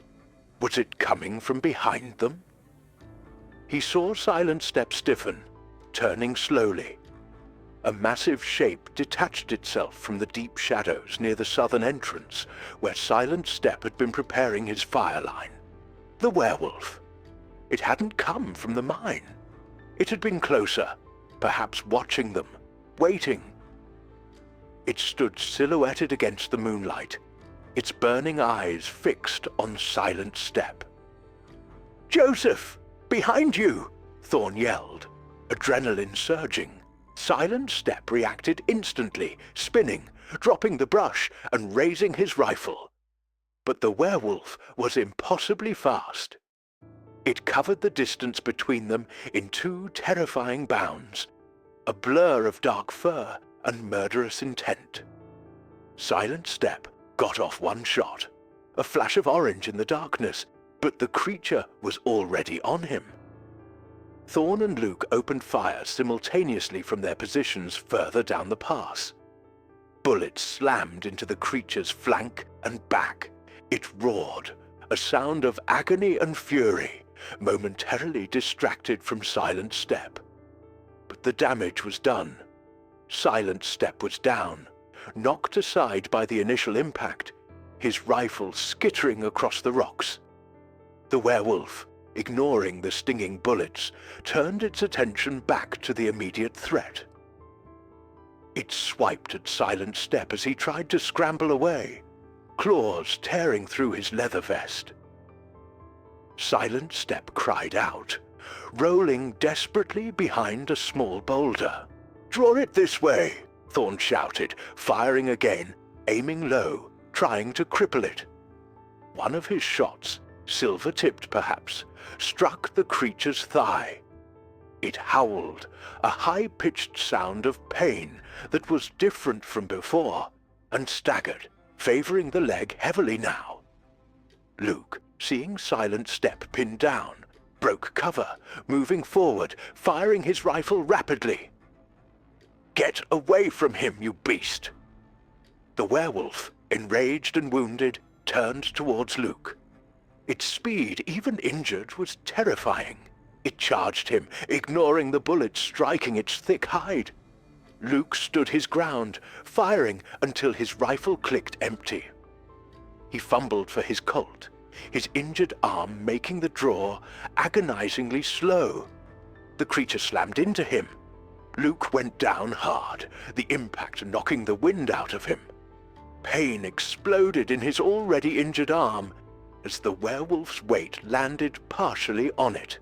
Was it coming from behind them? He saw Silent Step stiffen, turning slowly. A massive shape detached itself from the deep shadows near the southern entrance, where Silent Step had been preparing his fire line. The werewolf. It hadn't come from the mine. It had been closer, perhaps watching them, waiting. It stood silhouetted against the moonlight, its burning eyes fixed on Silent Step. "Joseph! Behind you!" Thorn yelled, adrenaline surging. Silent Step reacted instantly, spinning, dropping the brush and raising his rifle. But the werewolf was impossibly fast. It covered the distance between them in 2 terrifying bounds, a blur of dark fur and murderous intent. Silent Step got off one shot, a flash of orange in the darkness, but the creature was already on him. Thorn and Luke opened fire simultaneously from their positions further down the pass. Bullets slammed into the creature's flank and back. It roared, a sound of agony and fury, momentarily distracted from Silent Step. But the damage was done. Silent Step was down, knocked aside by the initial impact, his rifle skittering across the rocks. The werewolf, ignoring the stinging bullets, turned its attention back to the immediate threat. It swiped at Silent Step as he tried to scramble away, claws tearing through his leather vest. Silent Step cried out, rolling desperately behind a small boulder. "Draw it this way," Thorn shouted, firing again, aiming low, trying to cripple it. One of his shots, silver-tipped perhaps, struck the creature's thigh. It howled, a high-pitched sound of pain that was different from before, and staggered, favoring the leg heavily now. Luke, seeing Silent Step pinned down, broke cover, moving forward, firing his rifle rapidly. "Get away from him, you beast!" The werewolf, enraged and wounded, turned towards Luke. Its speed, even injured, was terrifying. It charged him, ignoring the bullets striking its thick hide. Luke stood his ground, firing until his rifle clicked empty. He fumbled for his Colt, his injured arm making the draw agonizingly slow. The creature slammed into him. Luke went down hard, the impact knocking the wind out of him. Pain exploded in his already injured arm as the werewolf's weight landed partially on it.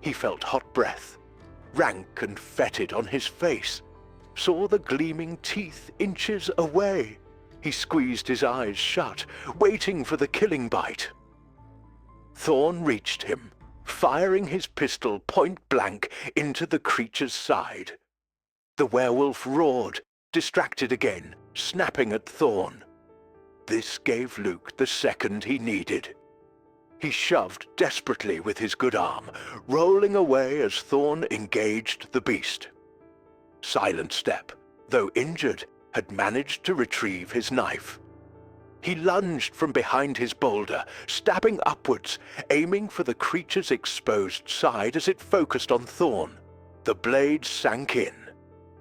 He felt hot breath, rank and fetid on his face, saw the gleaming teeth inches away. He squeezed his eyes shut, waiting for the killing bite. Thorn reached him, firing his pistol point-blank into the creature's side. The werewolf roared, distracted again, snapping at Thorn. This gave Luke the second he needed. He shoved desperately with his good arm, rolling away as Thorn engaged the beast. Silent Step, though injured, had managed to retrieve his knife. He lunged from behind his boulder, stabbing upwards, aiming for the creature's exposed side as it focused on Thorn. The blade sank in,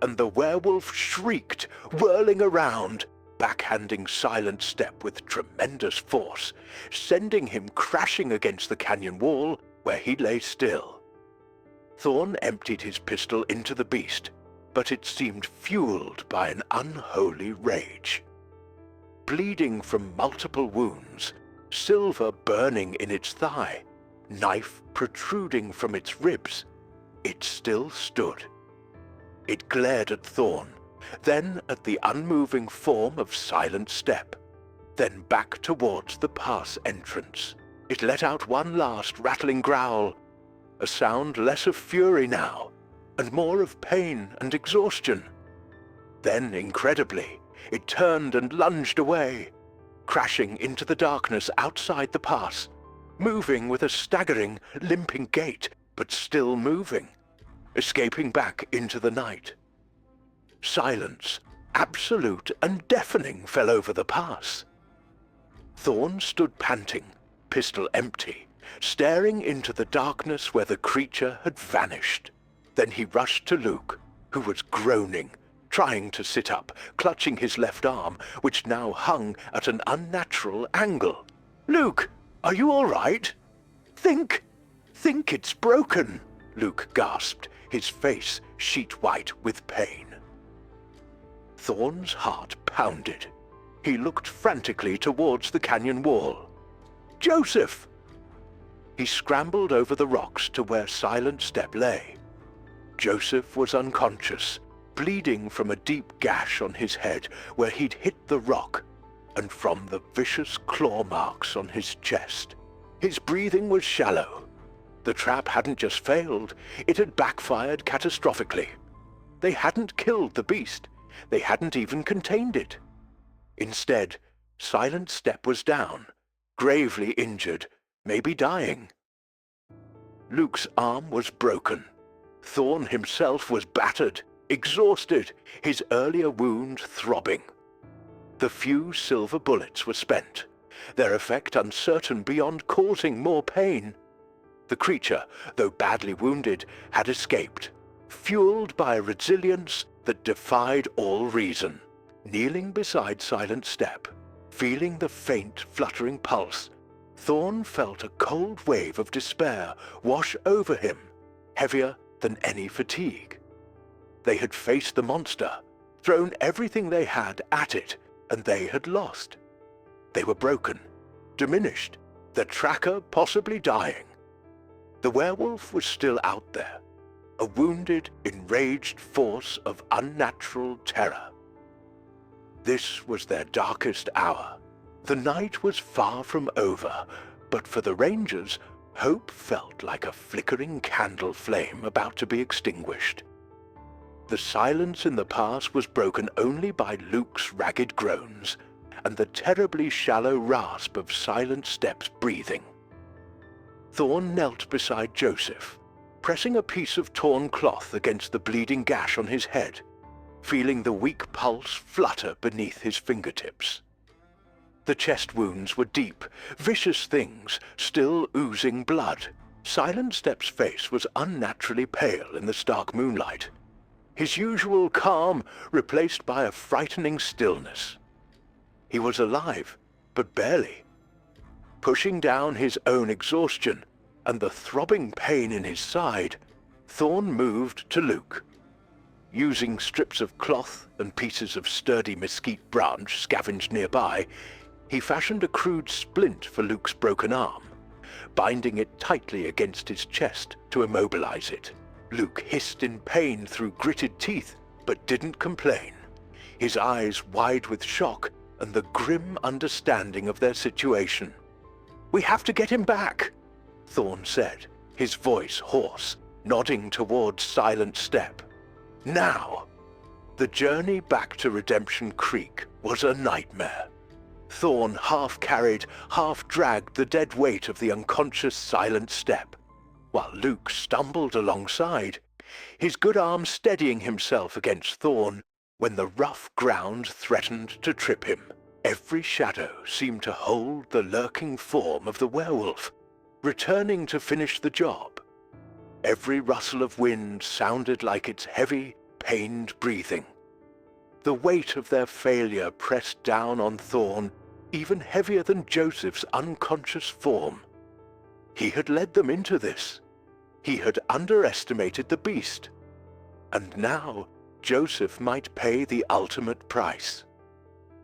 and the werewolf shrieked, whirling around, backhanding Silent Step with tremendous force, sending him crashing against the canyon wall where he lay still. Thorn emptied his pistol into the beast, but it seemed fueled by an unholy rage. Bleeding from multiple wounds, silver burning in its thigh, knife protruding from its ribs, it still stood. It glared at Thorn, then at the unmoving form of Silent Step, then back towards the pass entrance. It let out one last rattling growl, a sound less of fury now, and more of pain and exhaustion. Then, incredibly, it turned and lunged away, crashing into the darkness outside the pass, moving with a staggering, limping gait, but still moving, escaping back into the night. Silence, absolute and deafening, fell over the pass. Thorn stood panting, pistol empty, staring into the darkness where the creature had vanished. Then he rushed to Luke, who was groaning, trying to sit up, clutching his left arm, which now hung at an unnatural angle. "Luke, are you all right? Think it's broken," Luke gasped, his face sheet white with pain. Thorn's heart pounded. He looked frantically towards the canyon wall. "Joseph!" He scrambled over the rocks to where Silent Step lay. Joseph was unconscious, bleeding from a deep gash on his head where he'd hit the rock, and from the vicious claw marks on his chest. His breathing was shallow. The trap hadn't just failed, it had backfired catastrophically. They hadn't killed the beast. They hadn't even contained it. Instead, Silent Step was down, gravely injured, maybe dying. Luke's arm was broken. Thorn himself was battered, exhausted, his earlier wound throbbing. The few silver bullets were spent, their effect uncertain beyond causing more pain. The creature, though badly wounded, had escaped, fueled by a resilience that defied all reason. Kneeling beside Silent Step, feeling the faint, fluttering pulse, Thorn felt a cold wave of despair wash over him, heavier than any fatigue. They had faced the monster, thrown everything they had at it, and they had lost. They were broken, diminished, the tracker possibly dying. The werewolf was still out there, a wounded, enraged force of unnatural terror. This was their darkest hour. The night was far from over, but for the Rangers, hope felt like a flickering candle flame about to be extinguished. The silence in the pass was broken only by Luke's ragged groans and the terribly shallow rasp of Silent Step's breathing. Thorn knelt beside Joseph, pressing a piece of torn cloth against the bleeding gash on his head, feeling the weak pulse flutter beneath his fingertips. The chest wounds were deep, vicious things, still oozing blood. Silent Step's face was unnaturally pale in the stark moonlight, his usual calm replaced by a frightening stillness. He was alive, but barely. Pushing down his own exhaustion and the throbbing pain in his side, Thorn moved to Luke. Using strips of cloth and pieces of sturdy mesquite branch scavenged nearby, he fashioned a crude splint for Luke's broken arm, binding it tightly against his chest to immobilize it. Luke hissed in pain through gritted teeth, but didn't complain, his eyes wide with shock and the grim understanding of their situation. "We have to get him back," Thorn said, his voice hoarse, nodding towards Silent Step. Now! The journey back to Redemption Creek was a nightmare. Thorn half-carried, half-dragged the dead weight of the unconscious Silent Step, while Luke stumbled alongside, his good arm steadying himself against Thorn when the rough ground threatened to trip him. Every shadow seemed to hold the lurking form of the werewolf, returning to finish the job. Every rustle of wind sounded like its heavy, pained breathing. The weight of their failure pressed down on Thorn, even heavier than Joseph's unconscious form. He had led them into this. He had underestimated the beast. And now Joseph might pay the ultimate price.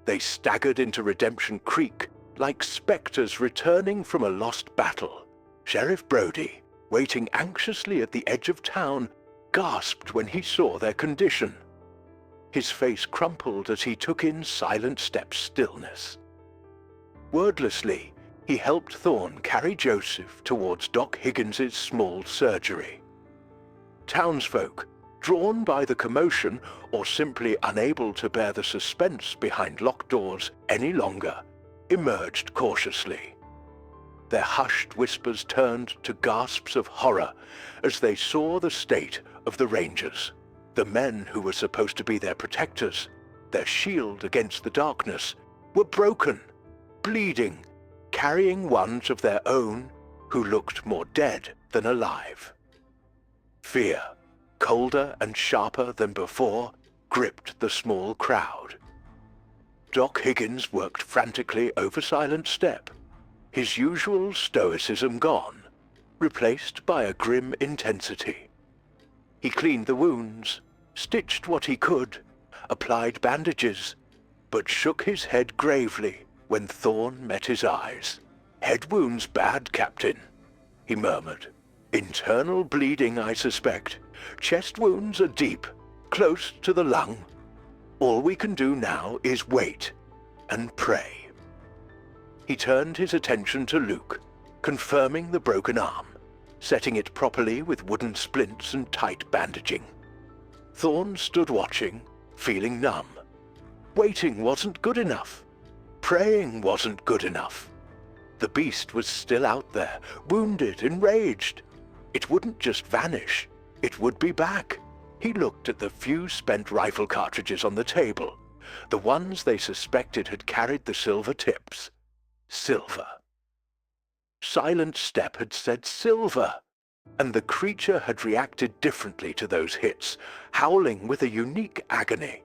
They staggered into Redemption Creek like specters returning from a lost battle. Sheriff Brody, waiting anxiously at the edge of town, gasped when he saw their condition. His face crumpled as he took in Silent Step's stillness. Wordlessly, he helped Thorn carry Joseph towards Doc Higgins's small surgery. Townsfolk, drawn by the commotion or simply unable to bear the suspense behind locked doors any longer, emerged cautiously. Their hushed whispers turned to gasps of horror as they saw the state of the Rangers. The men who were supposed to be their protectors, their shield against the darkness, were broken, bleeding, carrying ones of their own who looked more dead than alive. Fear, colder and sharper than before, gripped the small crowd. Doc Higgins worked frantically over Silent Step, his usual stoicism gone, replaced by a grim intensity. He cleaned the wounds, stitched what he could, applied bandages, but shook his head gravely when Thorn met his eyes. "Head wounds bad, Captain," he murmured. "Internal bleeding, I suspect. Chest wounds are deep, close to the lung. All we can do now is wait and pray." He turned his attention to Luke, confirming the broken arm, setting it properly with wooden splints and tight bandaging. Thorn stood watching, feeling numb. Waiting wasn't good enough. Praying wasn't good enough. The beast was still out there, wounded, enraged. It wouldn't just vanish, it would be back. He looked at the few spent rifle cartridges on the table, the ones they suspected had carried the silver tips. Silver. Silent Step had said silver, and the creature had reacted differently to those hits, howling with a unique agony.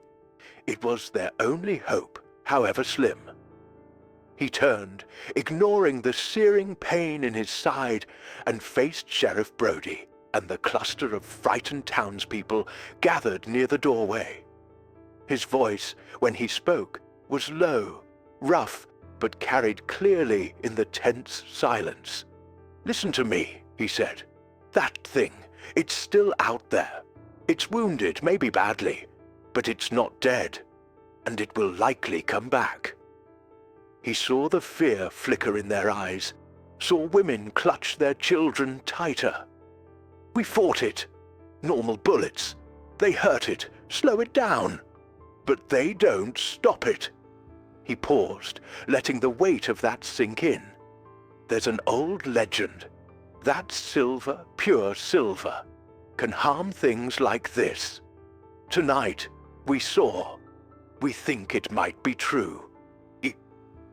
It was their only hope, however slim. He turned, ignoring the searing pain in his side, and faced Sheriff Brody and the cluster of frightened townspeople gathered near the doorway. His voice, when he spoke, was low, rough, but carried clearly in the tense silence. "Listen to me," he said. "That thing, it's still out there. It's wounded, maybe badly, but it's not dead, and it will likely come back." He saw the fear flicker in their eyes, saw women clutch their children tighter. "We fought it. Normal bullets. They hurt it, slow it down. But they don't stop it." He paused, letting the weight of that sink in. "There's an old legend. That silver, pure silver, can harm things like this. Tonight, we saw. We think it might be true."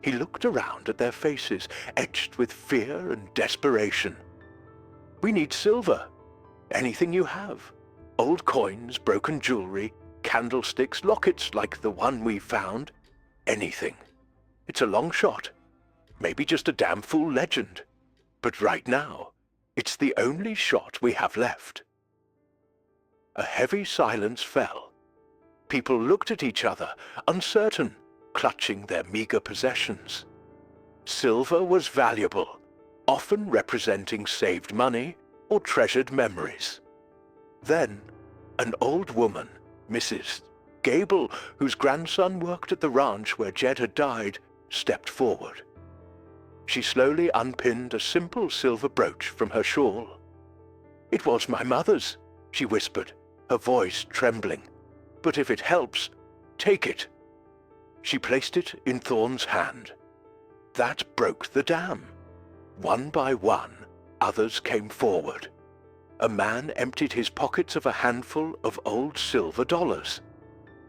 He looked around at their faces, etched with fear and desperation. "We need silver. Anything you have. Old coins, broken jewelry, candlesticks, lockets like the one we found. Anything. It's a long shot. Maybe just a damn fool legend. But right now, it's the only shot we have left." A heavy silence fell. People looked at each other, uncertain, clutching their meager possessions. Silver was valuable, often representing saved money or treasured memories. Then, an old woman, Mrs. Gable, whose grandson worked at the ranch where Jed had died, stepped forward. She slowly unpinned a simple silver brooch from her shawl. "It was my mother's," she whispered, her voice trembling. "But if it helps, take it." She placed it in Thorn's hand. That broke the dam. One by one, others came forward. A man emptied his pockets of a handful of old silver dollars.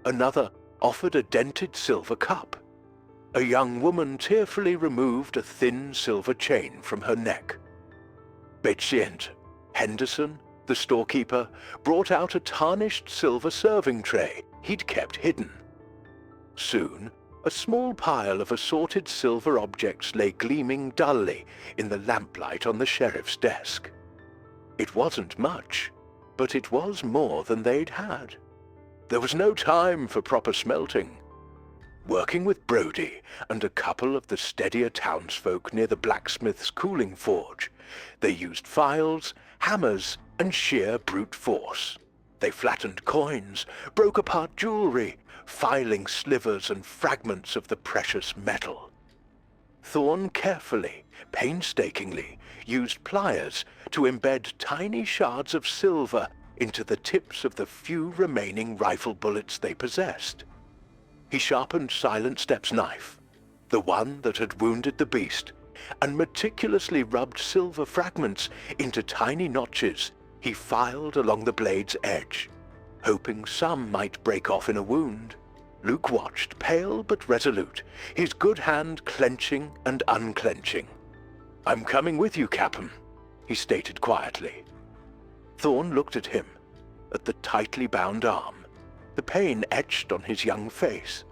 Another offered a dented silver cup. A young woman tearfully removed a thin silver chain from her neck. Betjent Henderson, the storekeeper, brought out a tarnished silver serving tray he'd kept hidden. Soon, a small pile of assorted silver objects lay gleaming dully in the lamplight on the sheriff's desk. It wasn't much, but it was more than they'd had. There was no time for proper smelting. Working with Brody and a couple of the steadier townsfolk near the blacksmith's cooling forge, they used files, hammers, and sheer brute force. They flattened coins, broke apart jewelry, filing slivers and fragments of the precious metal. Thorn carefully, painstakingly, used pliers to embed tiny shards of silver into the tips of the few remaining rifle bullets they possessed. He sharpened Silent Step's knife, the one that had wounded the beast, and meticulously rubbed silver fragments into tiny notches he filed along the blade's edge, hoping some might break off in a wound. Luke watched, pale but resolute, his good hand clenching and unclenching. "I'm coming with you, Cap'n," he stated quietly. Thorn looked at him, at the tightly bound arm, the pain etched on his young face.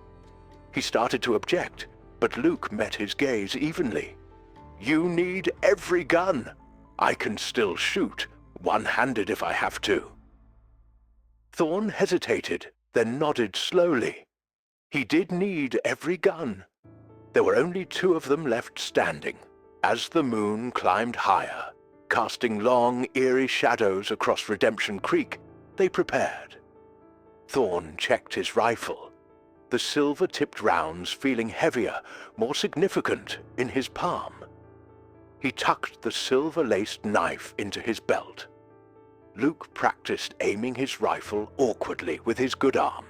He started to object, but Luke met his gaze evenly. "You need every gun. I can still shoot, one-handed if I have to." Thorn hesitated, then nodded slowly. He did need every gun. There were only two of them left standing. As the moon climbed higher, casting long, eerie shadows across Redemption Creek, they prepared. Thorn checked his rifle, the silver-tipped rounds feeling heavier, more significant in his palm. He tucked the silver-laced knife into his belt. Luke practiced aiming his rifle awkwardly with his good arm,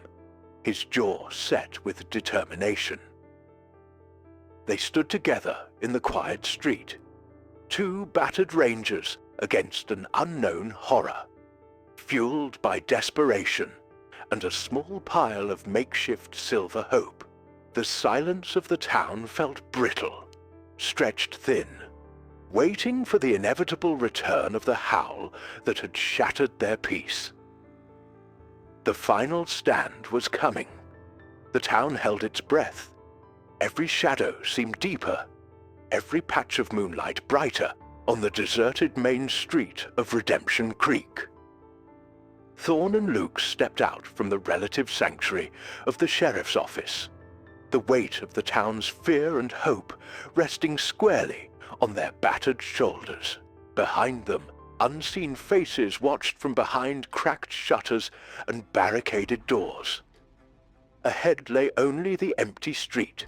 his jaw set with determination. They stood together in the quiet street, two battered rangers against an unknown horror, fueled by desperation and a small pile of makeshift silver hope. The silence of the town felt brittle, stretched thin, waiting for the inevitable return of the howl that had shattered their peace. The final stand was coming. The town held its breath. Every shadow seemed deeper, every patch of moonlight brighter on the deserted main street of Redemption Creek. Thorn and Luke stepped out from the relative sanctuary of the sheriff's office, the weight of the town's fear and hope resting squarely on their battered shoulders. Behind them, unseen faces watched from behind cracked shutters and barricaded doors. Ahead lay only the empty street,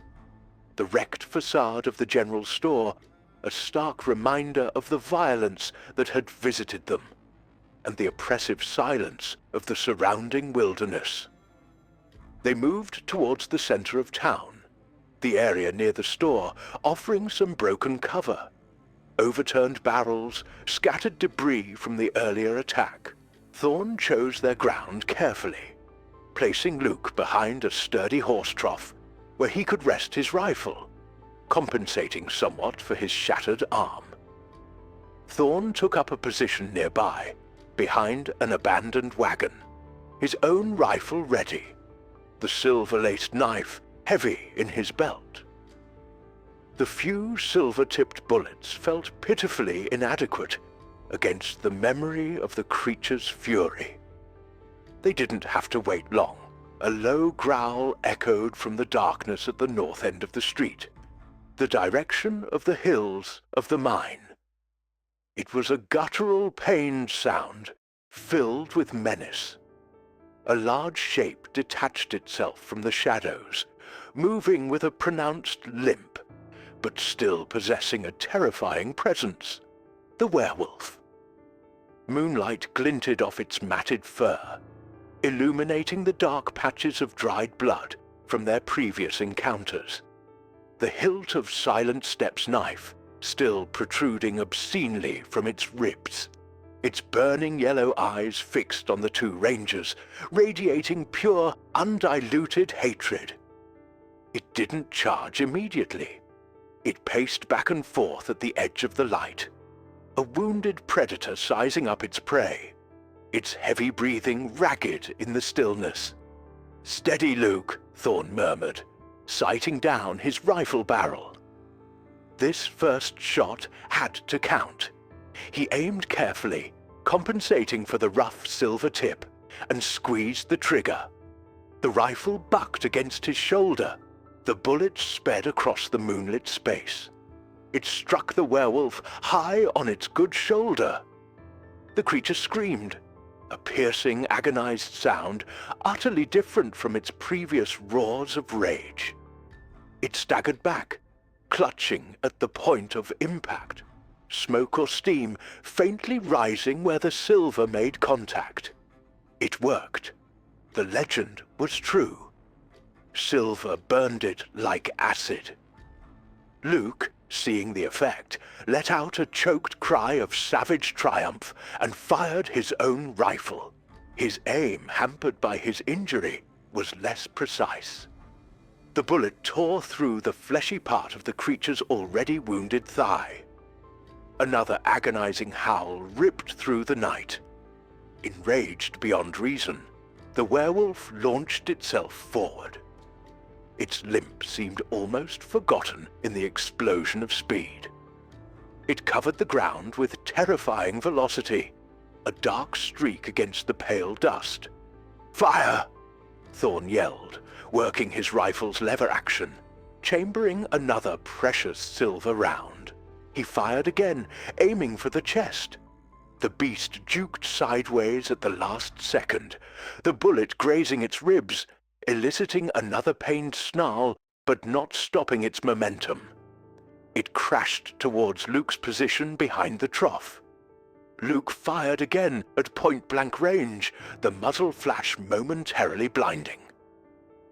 the wrecked facade of the general store, a stark reminder of the violence that had visited them, and the oppressive silence of the surrounding wilderness. They moved towards the center of town, the area near the store offering some broken cover, overturned barrels, scattered debris from the earlier attack. Thorn chose their ground carefully, placing Luke behind a sturdy horse trough where he could rest his rifle, compensating somewhat for his shattered arm. Thorn took up a position nearby, behind an abandoned wagon, his own rifle ready, the silver-laced knife heavy in his belt. The few silver-tipped bullets felt pitifully inadequate against the memory of the creature's fury. They didn't have to wait long. A low growl echoed from the darkness at the north end of the street, the direction of the hills of the mine. It was a guttural, pained sound, filled with menace. A large shape detached itself from the shadows, moving with a pronounced limp, but still possessing a terrifying presence. The werewolf. Moonlight glinted off its matted fur, illuminating the dark patches of dried blood from their previous encounters. The hilt of Silent Step's knife still protruding obscenely from its ribs, its burning yellow eyes fixed on the two rangers, radiating pure, undiluted hatred. It didn't charge immediately. It paced back and forth at the edge of the light, a wounded predator sizing up its prey, its heavy breathing ragged in the stillness. "Steady, Luke," Thorn murmured, sighting down his rifle barrel. This first shot had to count. He aimed carefully, compensating for the rough silver tip, and squeezed the trigger. The rifle bucked against his shoulder. The bullet sped across the moonlit space. It struck the werewolf high on its good shoulder. The creature screamed, a piercing, agonized sound utterly different from its previous roars of rage. It staggered back, clutching at the point of impact, smoke or steam faintly rising where the silver made contact. It worked. The legend was true. Silver burned it like acid. Luke, seeing the effect, let out a choked cry of savage triumph and fired his own rifle. His aim, hampered by his injury, was less precise. The bullet tore through the fleshy part of the creature's already wounded thigh. Another agonizing howl ripped through the night. Enraged beyond reason, the werewolf launched itself forward. Its limp seemed almost forgotten in the explosion of speed. It covered the ground with terrifying velocity, a dark streak against the pale dust. "Fire!" Thorn yelled, working his rifle's lever action, chambering another precious silver round. He fired again, aiming for the chest. The beast juked sideways at the last second, the bullet grazing its ribs, eliciting another pained snarl, but not stopping its momentum. It crashed towards Luke's position behind the trough. Luke fired again at point-blank range, the muzzle flash momentarily blinding.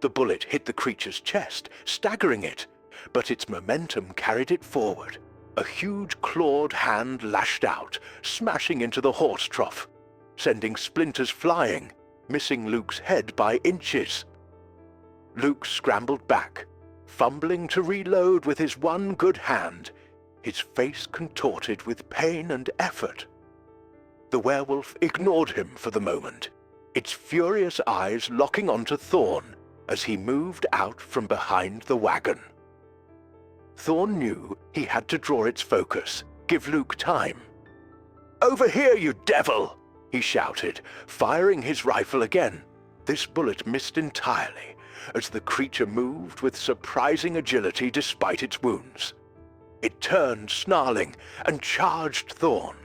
The bullet hit the creature's chest, staggering it, but its momentum carried it forward. A huge clawed hand lashed out, smashing into the horse trough, sending splinters flying, missing Luke's head by inches. Luke scrambled back, fumbling to reload with his one good hand, his face contorted with pain and effort. The werewolf ignored him for the moment, its furious eyes locking onto Thorn as he moved out from behind the wagon. Thorn knew he had to draw its focus, give Luke time. "Over here, you devil!" he shouted, firing his rifle again. This bullet missed entirely, as the creature moved with surprising agility despite its wounds. It turned, snarling, and charged Thorn.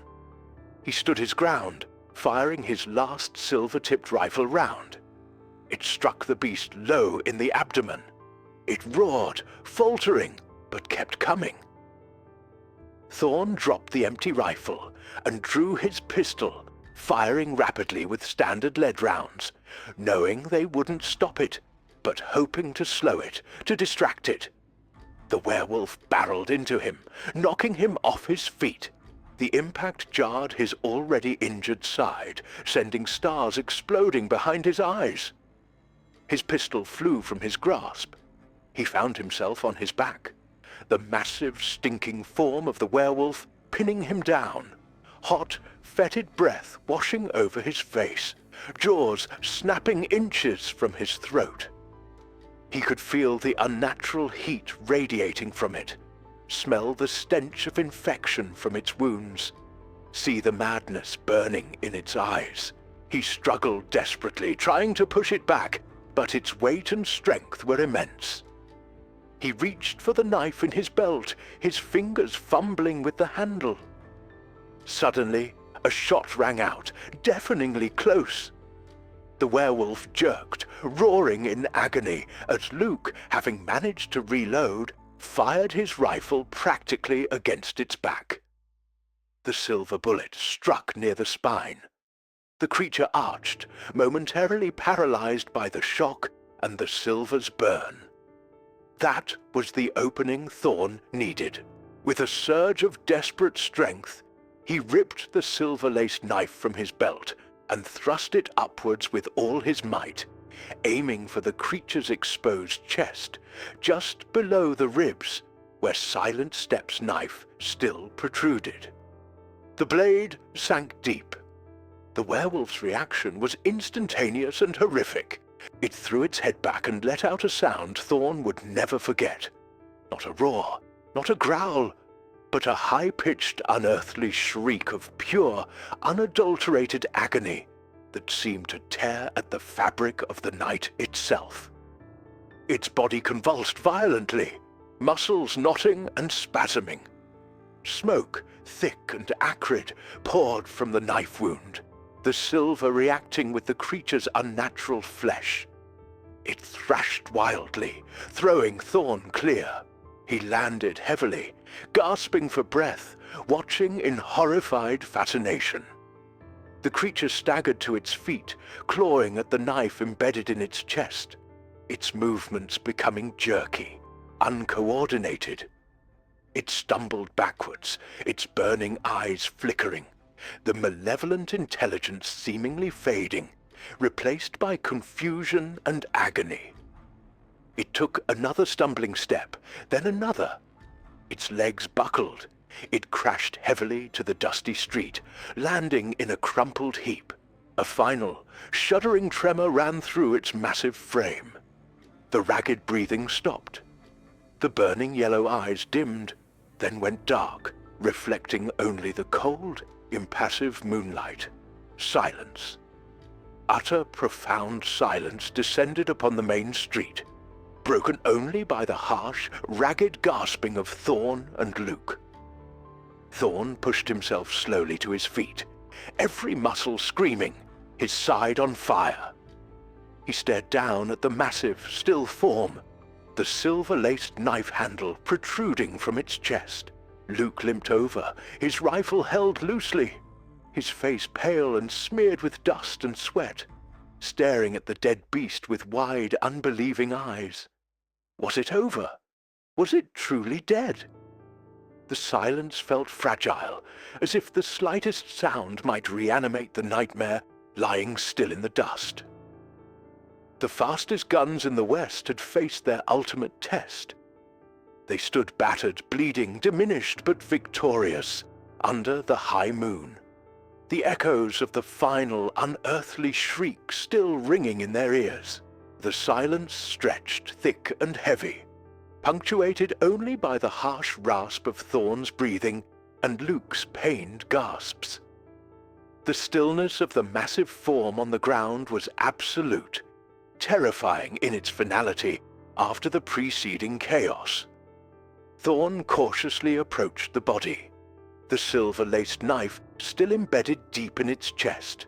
He stood his ground, firing his last silver-tipped rifle round. It struck the beast low in the abdomen. It roared, faltering, but kept coming. Thorn dropped the empty rifle and drew his pistol, firing rapidly with standard lead rounds, knowing they wouldn't stop it, but hoping to slow it, to distract it. The werewolf barreled into him, knocking him off his feet. The impact jarred his already injured side, sending stars exploding behind his eyes. His pistol flew from his grasp. He found himself on his back, the massive, stinking form of the werewolf pinning him down, hot, fetid breath washing over his face, jaws snapping inches from his throat. He could feel the unnatural heat radiating from it, smell the stench of infection from its wounds, see the madness burning in its eyes. He struggled desperately, trying to push it back, but its weight and strength were immense. He reached for the knife in his belt, his fingers fumbling with the handle. Suddenly, a shot rang out, deafeningly close. The werewolf jerked, roaring in agony, as Luke, having managed to reload, fired his rifle practically against its back. The silver bullet struck near the spine. The creature arched, momentarily paralyzed by the shock and the silver's burn. That was the opening Thorn needed. With a surge of desperate strength, he ripped the silver-laced knife from his belt and thrust it upwards with all his might, aiming for the creature's exposed chest, just below the ribs, where Silent Step's knife still protruded. The blade sank deep. The werewolf's reaction was instantaneous and horrific. It threw its head back and let out a sound Thorn would never forget. Not a roar, not a growl, but a high-pitched, unearthly shriek of pure, unadulterated agony that seemed to tear at the fabric of the night itself. Its body convulsed violently, muscles knotting and spasming. Smoke, thick and acrid, poured from the knife wound, the silver reacting with the creature's unnatural flesh. It thrashed wildly, throwing Thorn clear. He landed heavily, gasping for breath, watching in horrified fascination. The creature staggered to its feet, clawing at the knife embedded in its chest, its movements becoming jerky, uncoordinated. It stumbled backwards, its burning eyes flickering, the malevolent intelligence seemingly fading, replaced by confusion and agony. It took another stumbling step, then another. Its legs buckled. It crashed heavily to the dusty street, landing in a crumpled heap. A final, shuddering tremor ran through its massive frame. The ragged breathing stopped. The burning yellow eyes dimmed, then went dark, reflecting only the cold, impassive moonlight. Silence. Utter, profound silence descended upon the main street, broken only by the harsh, ragged gasping of Thorn and Luke. Thorn pushed himself slowly to his feet, every muscle screaming, his side on fire. He stared down at the massive, still form, the silver-laced knife handle protruding from its chest. Luke limped over, his rifle held loosely, his face pale and smeared with dust and sweat, staring at the dead beast with wide, unbelieving eyes. Was it over? Was it truly dead? The silence felt fragile, as if the slightest sound might reanimate the nightmare lying still in the dust. The fastest guns in the West had faced their ultimate test. They stood battered, bleeding, diminished but victorious, under the high moon, the echoes of the final, unearthly shriek still ringing in their ears. The silence stretched thick and heavy, punctuated only by the harsh rasp of Thorn's breathing and Luke's pained gasps. The stillness of the massive form on the ground was absolute, terrifying in its finality after the preceding chaos. Thorn cautiously approached the body, the silver-laced knife still embedded deep in its chest,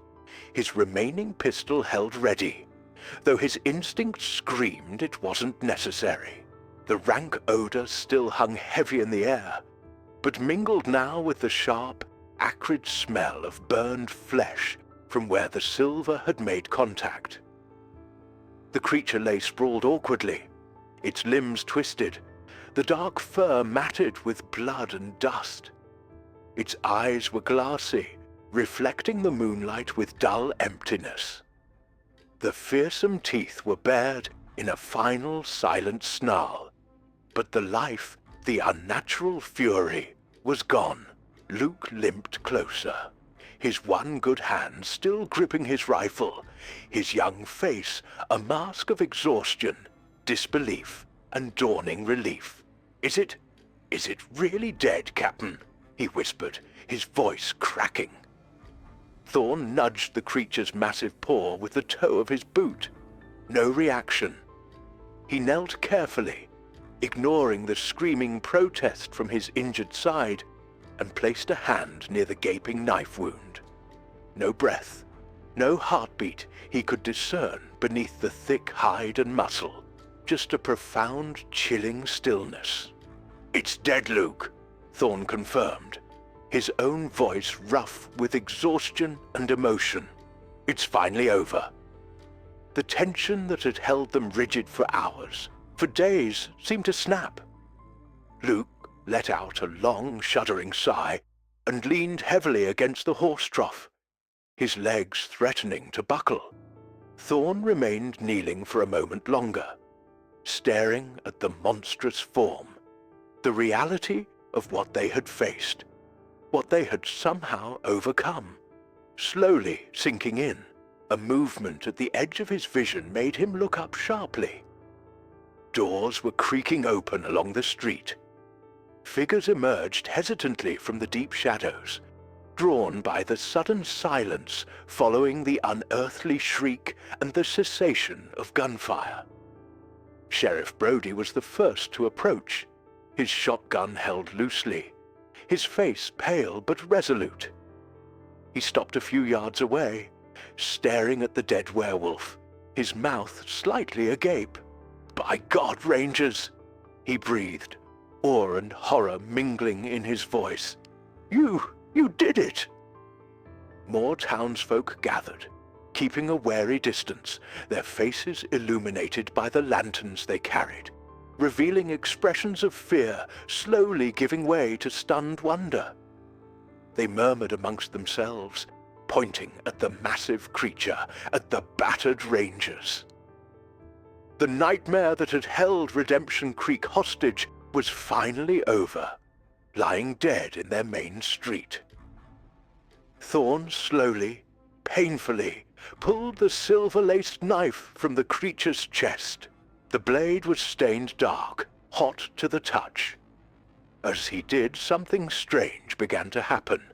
his remaining pistol held ready, though his instinct screamed it wasn't necessary. The rank odor still hung heavy in the air, but mingled now with the sharp, acrid smell of burned flesh from where the silver had made contact. The creature lay sprawled awkwardly, its limbs twisted, the dark fur matted with blood and dust. Its eyes were glassy, reflecting the moonlight with dull emptiness. The fearsome teeth were bared in a final silent snarl, but the life, the unnatural fury, was gone. Luke limped closer, his one good hand still gripping his rifle, his young face a mask of exhaustion, disbelief, and dawning relief. Is it really dead, Captain?" he whispered, his voice cracking. Thorn nudged the creature's massive paw with the toe of his boot. No reaction. He knelt carefully, ignoring the screaming protest from his injured side, and placed a hand near the gaping knife wound. No breath, no heartbeat he could discern beneath the thick hide and muscle, just a profound, chilling stillness. "It's dead, Luke," Thorn confirmed, his own voice rough with exhaustion and emotion. "It's finally over." The tension that had held them rigid for hours, for days, seemed to snap. Luke let out a long, shuddering sigh and leaned heavily against the horse trough, his legs threatening to buckle. Thorn remained kneeling for a moment longer, staring at the monstrous form, the reality of what they had faced, what they had somehow overcome, slowly sinking in. A movement at the edge of his vision made him look up sharply. Doors were creaking open along the street. Figures emerged hesitantly from the deep shadows, drawn by the sudden silence following the unearthly shriek and the cessation of gunfire. Sheriff Brody was the first to approach, his shotgun held loosely, his face pale but resolute. He stopped a few yards away, staring at the dead werewolf, his mouth slightly agape. "By God, Rangers!" he breathed, awe and horror mingling in his voice. You did it!" More townsfolk gathered, keeping a wary distance, their faces illuminated by the lanterns they carried, revealing expressions of fear slowly giving way to stunned wonder. They murmured amongst themselves, pointing at the massive creature, at the battered Rangers. The nightmare that had held Redemption Creek hostage was finally over, lying dead in their main street. Thorn slowly, painfully, pulled the silver-laced knife from the creature's chest. The blade was stained dark, hot to the touch. As he did, something strange began to happen.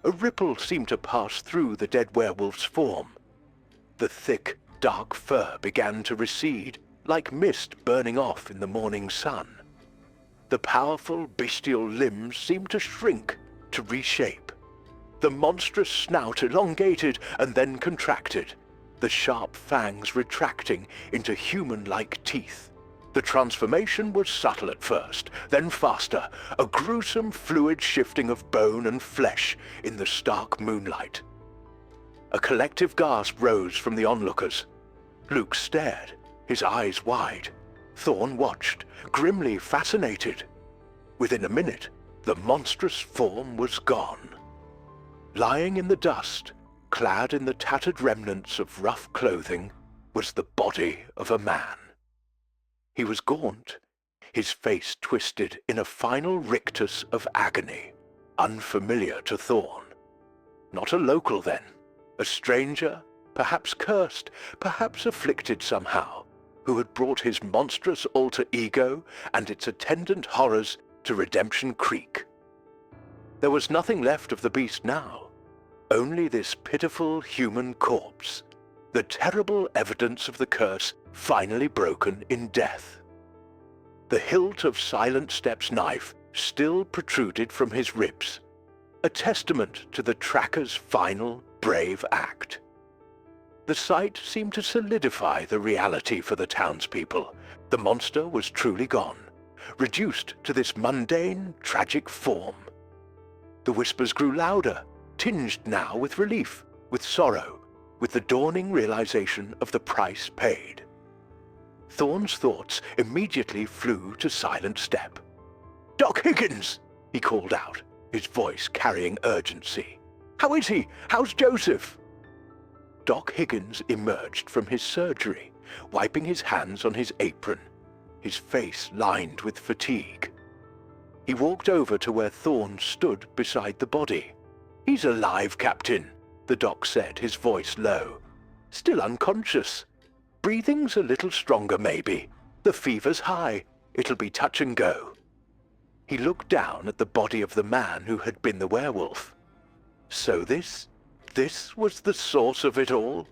A ripple seemed to pass through the dead werewolf's form. The thick, dark fur began to recede, like mist burning off in the morning sun. The powerful, bestial limbs seemed to shrink, to reshape. The monstrous snout elongated and then contracted, the sharp fangs retracting into human-like teeth. The transformation was subtle at first, then faster, a gruesome fluid shifting of bone and flesh in the stark moonlight. A collective gasp rose from the onlookers. Luke stared, his eyes wide. Thorn watched, grimly fascinated. Within a minute, the monstrous form was gone. Lying in the dust, clad in the tattered remnants of rough clothing, was the body of a man. He was gaunt, his face twisted in a final rictus of agony, unfamiliar to Thorn. Not a local then, a stranger, perhaps cursed, perhaps afflicted somehow, who had brought his monstrous alter ego and its attendant horrors to Redemption Creek. There was nothing left of the beast now, only this pitiful human corpse, the terrible evidence of the curse finally broken in death. The hilt of Silent Step's knife still protruded from his ribs, a testament to the tracker's final, brave act. The sight seemed to solidify the reality for the townspeople. The monster was truly gone, reduced to this mundane, tragic form. The whispers grew louder, tinged now with relief, with sorrow, with the dawning realization of the price paid. Thorn's thoughts immediately flew to Silent Step. "Doc Higgins!" he called out, his voice carrying urgency. "How is he? How's Joseph?" Doc Higgins emerged from his surgery, wiping his hands on his apron, his face lined with fatigue. He walked over to where Thorn stood beside the body. "He's alive, Captain," the doc said, his voice low. "Still unconscious. Breathing's a little stronger, maybe. The fever's high. It'll be touch and go." He looked down at the body of the man who had been the werewolf. So this was the source of it all?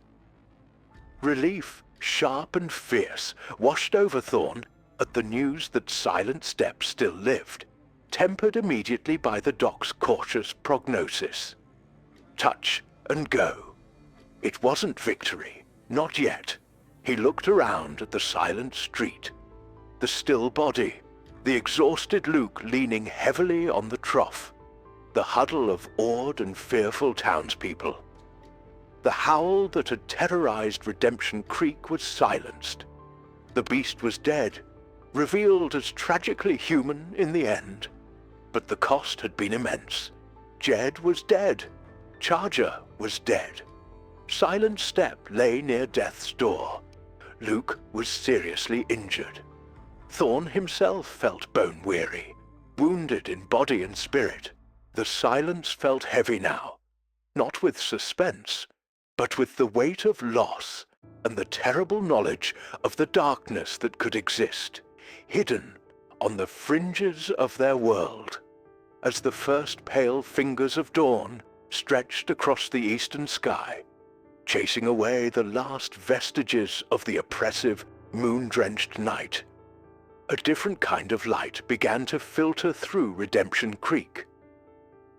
Relief, sharp and fierce, washed over Thorn at the news that Silent Step still lived, tempered immediately by the doc's cautious prognosis. Touch and go. It wasn't victory, not yet. He looked around at the silent street, the still body, the exhausted Luke leaning heavily on the trough, the huddle of awed and fearful townspeople. The howl that had terrorized Redemption Creek was silenced. The beast was dead, revealed as tragically human in the end. But the cost had been immense. Jed was dead. Charger was dead. Silent Step lay near death's door. Luke was seriously injured. Thorn himself felt bone-weary, wounded in body and spirit. The silence felt heavy now, not with suspense, but with the weight of loss and the terrible knowledge of the darkness that could exist, hidden on the fringes of their world. As the first pale fingers of dawn stretched across the eastern sky, chasing away the last vestiges of the oppressive, moon-drenched night, a different kind of light began to filter through Redemption Creek.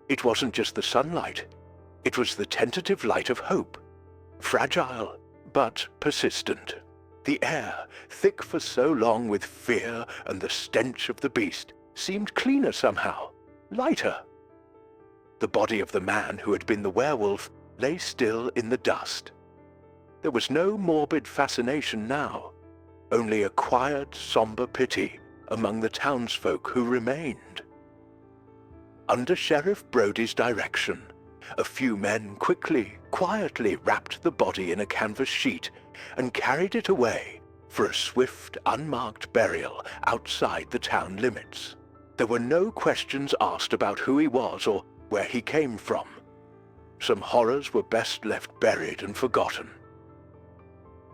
It wasn't just the sunlight, it was the tentative light of hope, fragile but persistent. The air, thick for so long with fear and the stench of the beast, seemed cleaner somehow, lighter. The body of the man who had been the werewolf lay still in the dust. There was no morbid fascination now, only a quiet, somber pity among the townsfolk who remained. Under Sheriff Brody's direction, a few men quietly wrapped the body in a canvas sheet and carried it away for a swift, unmarked burial outside the town limits. There were no questions asked about who he was or where he came from. Some horrors were best left buried and forgotten.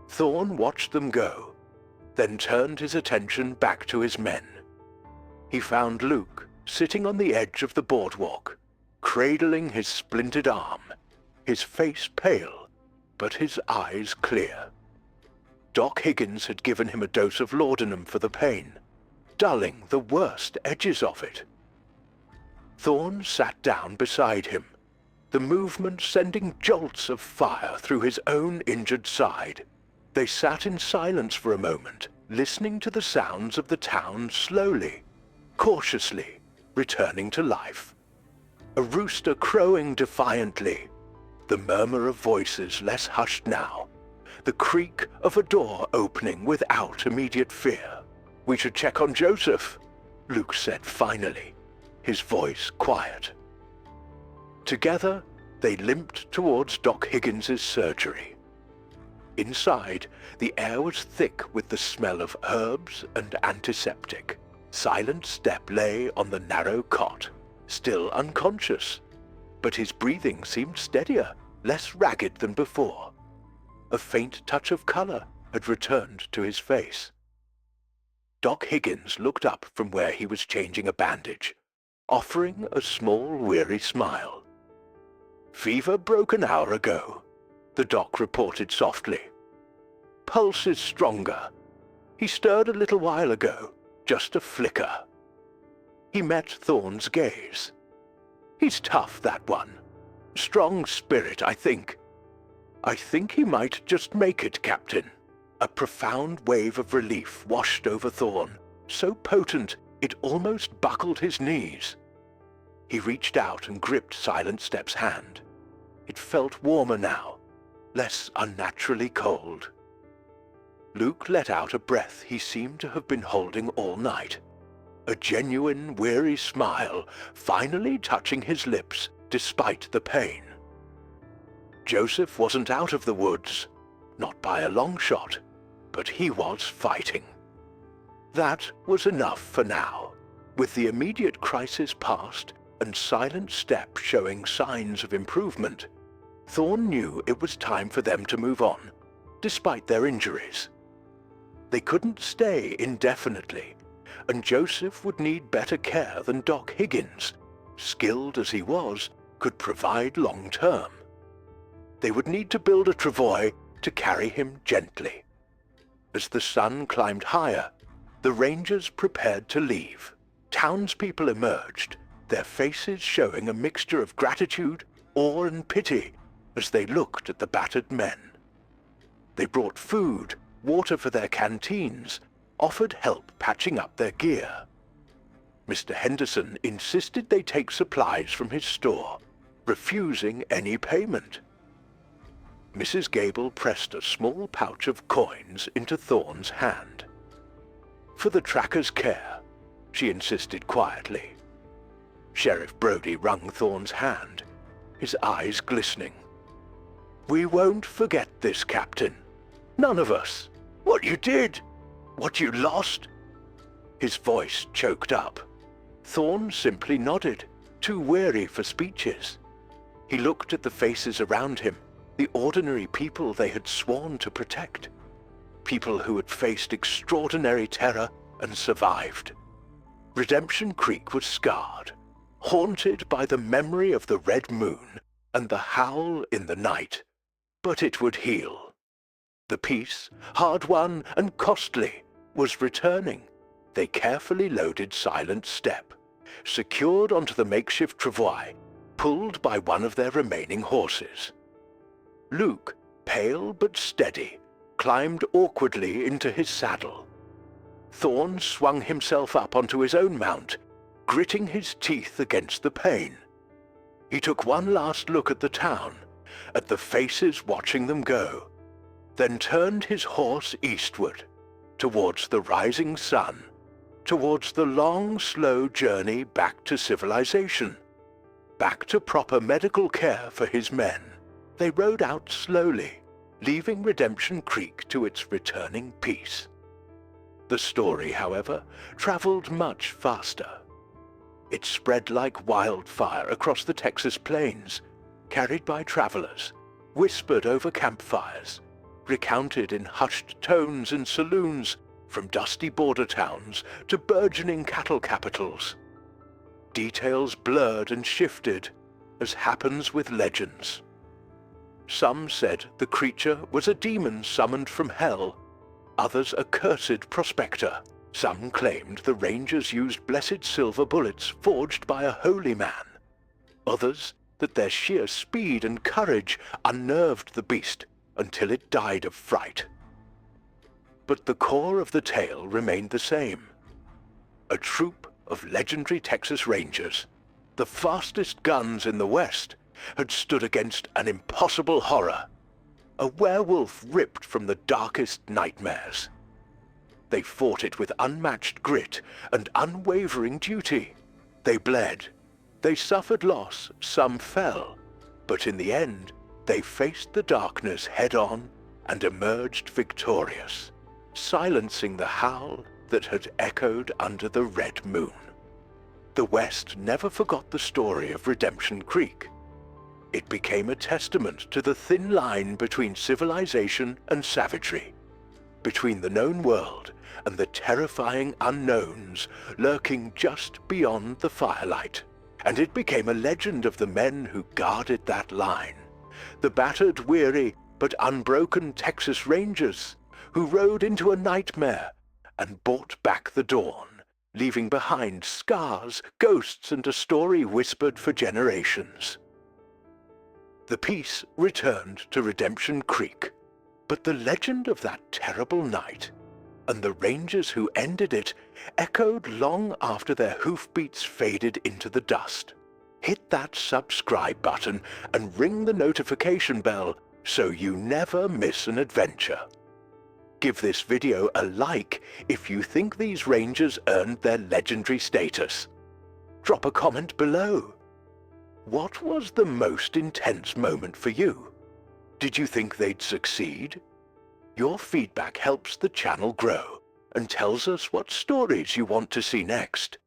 Thorn watched them go, then turned his attention back to his men. He found Luke sitting on the edge of the boardwalk, cradling his splintered arm, his face pale, but his eyes clear. Doc Higgins had given him a dose of laudanum for the pain, dulling the worst edges of it. Thorn sat down beside him, the movement sending jolts of fire through his own injured side. They sat in silence for a moment, listening to the sounds of the town slowly, cautiously, returning to life. A rooster crowing defiantly, the murmur of voices less hushed now, the creak of a door opening without immediate fear. We should check on Joseph, Luke said finally, his voice quiet. Together, they limped towards Doc Higgins's surgery. Inside, the air was thick with the smell of herbs and antiseptic. Silent Step lay on the narrow cot, still unconscious, but his breathing seemed steadier, less ragged than before. A faint touch of color had returned to his face. Doc Higgins looked up from where he was changing a bandage, offering a small, weary smile. "Fever broke an hour ago," the doc reported softly. "Pulse is stronger. He stirred a little while ago, just a flicker." He met Thorne's gaze. "He's tough, that one. Strong spirit, I think. I think he might just make it, Captain." A profound wave of relief washed over Thorne, so potent it almost buckled his knees. He reached out and gripped Silent Step's hand. It felt warmer now, less unnaturally cold. Luke let out a breath he seemed to have been holding all night. A genuine, weary smile finally touching his lips despite the pain. Joseph wasn't out of the woods, not by a long shot, but he was fighting. That was enough for now. With the immediate crisis past and Silent Step showing signs of improvement, Thorne knew it was time for them to move on, despite their injuries. They couldn't stay indefinitely, and Joseph would need better care than Doc Higgins, skilled as he was, could provide long-term. They would need to build a travois to carry him gently. As the sun climbed higher, the rangers prepared to leave. Townspeople emerged, their faces showing a mixture of gratitude, awe and pity as they looked at the battered men. They brought food, water for their canteens, offered help patching up their gear. Mr. Henderson insisted they take supplies from his store, refusing any payment. Mrs. Gable pressed a small pouch of coins into Thorne's hand. "For the tracker's care," she insisted quietly. Sheriff Brody wrung Thorne's hand, his eyes glistening. "We won't forget this, Captain. None of us. What you did, what you lost." His voice choked up. Thorne simply nodded, too weary for speeches. He looked at the faces around him, the ordinary people they had sworn to protect. People who had faced extraordinary terror and survived. Redemption Creek was scarred, haunted by the memory of the red moon and the howl in the night. But it would heal. The peace, hard-won and costly, was returning. They carefully loaded Silent Step, secured onto the makeshift travois, pulled by one of their remaining horses. Luke, pale but steady, climbed awkwardly into his saddle. Thorne swung himself up onto his own mount, gritting his teeth against the pain. He took one last look at the town, at the faces watching them go, then turned his horse eastward, towards the rising sun, towards the long, slow journey back to civilization, back to proper medical care for his men. They rode out slowly, leaving Redemption Creek to its returning peace. The story, however, traveled much faster. It spread like wildfire across the Texas plains, carried by travelers, whispered over campfires, recounted in hushed tones in saloons, from dusty border towns to burgeoning cattle capitals. Details blurred and shifted, as happens with legends. Some said the creature was a demon summoned from hell, others a cursed prospector. Some claimed the rangers used blessed silver bullets forged by a holy man. Others that their sheer speed and courage unnerved the beast until it died of fright. But the core of the tale remained the same. A troop of legendary Texas Rangers, the fastest guns in the West, had stood against an impossible horror, a werewolf ripped from the darkest nightmares. They fought it with unmatched grit and unwavering duty. They bled. They suffered loss. Some fell. But in the end, they faced the darkness head-on and emerged victorious, silencing the howl that had echoed under the red moon. The West never forgot the story of Redemption Creek. It became a testament to the thin line between civilization and savagery, between the known world and the terrifying unknowns lurking just beyond the firelight. And it became a legend of the men who guarded that line, the battered, weary, but unbroken Texas Rangers who rode into a nightmare and brought back the dawn, leaving behind scars, ghosts, and a story whispered for generations. The peace returned to Redemption Creek, but the legend of that terrible night and the rangers who ended it echoed long after their hoofbeats faded into the dust. Hit that subscribe button and ring the notification bell so you never miss an adventure. Give this video a like if you think these rangers earned their legendary status. Drop a comment below. What was the most intense moment for you? Did you think they'd succeed? Your feedback helps the channel grow and tells us what stories you want to see next.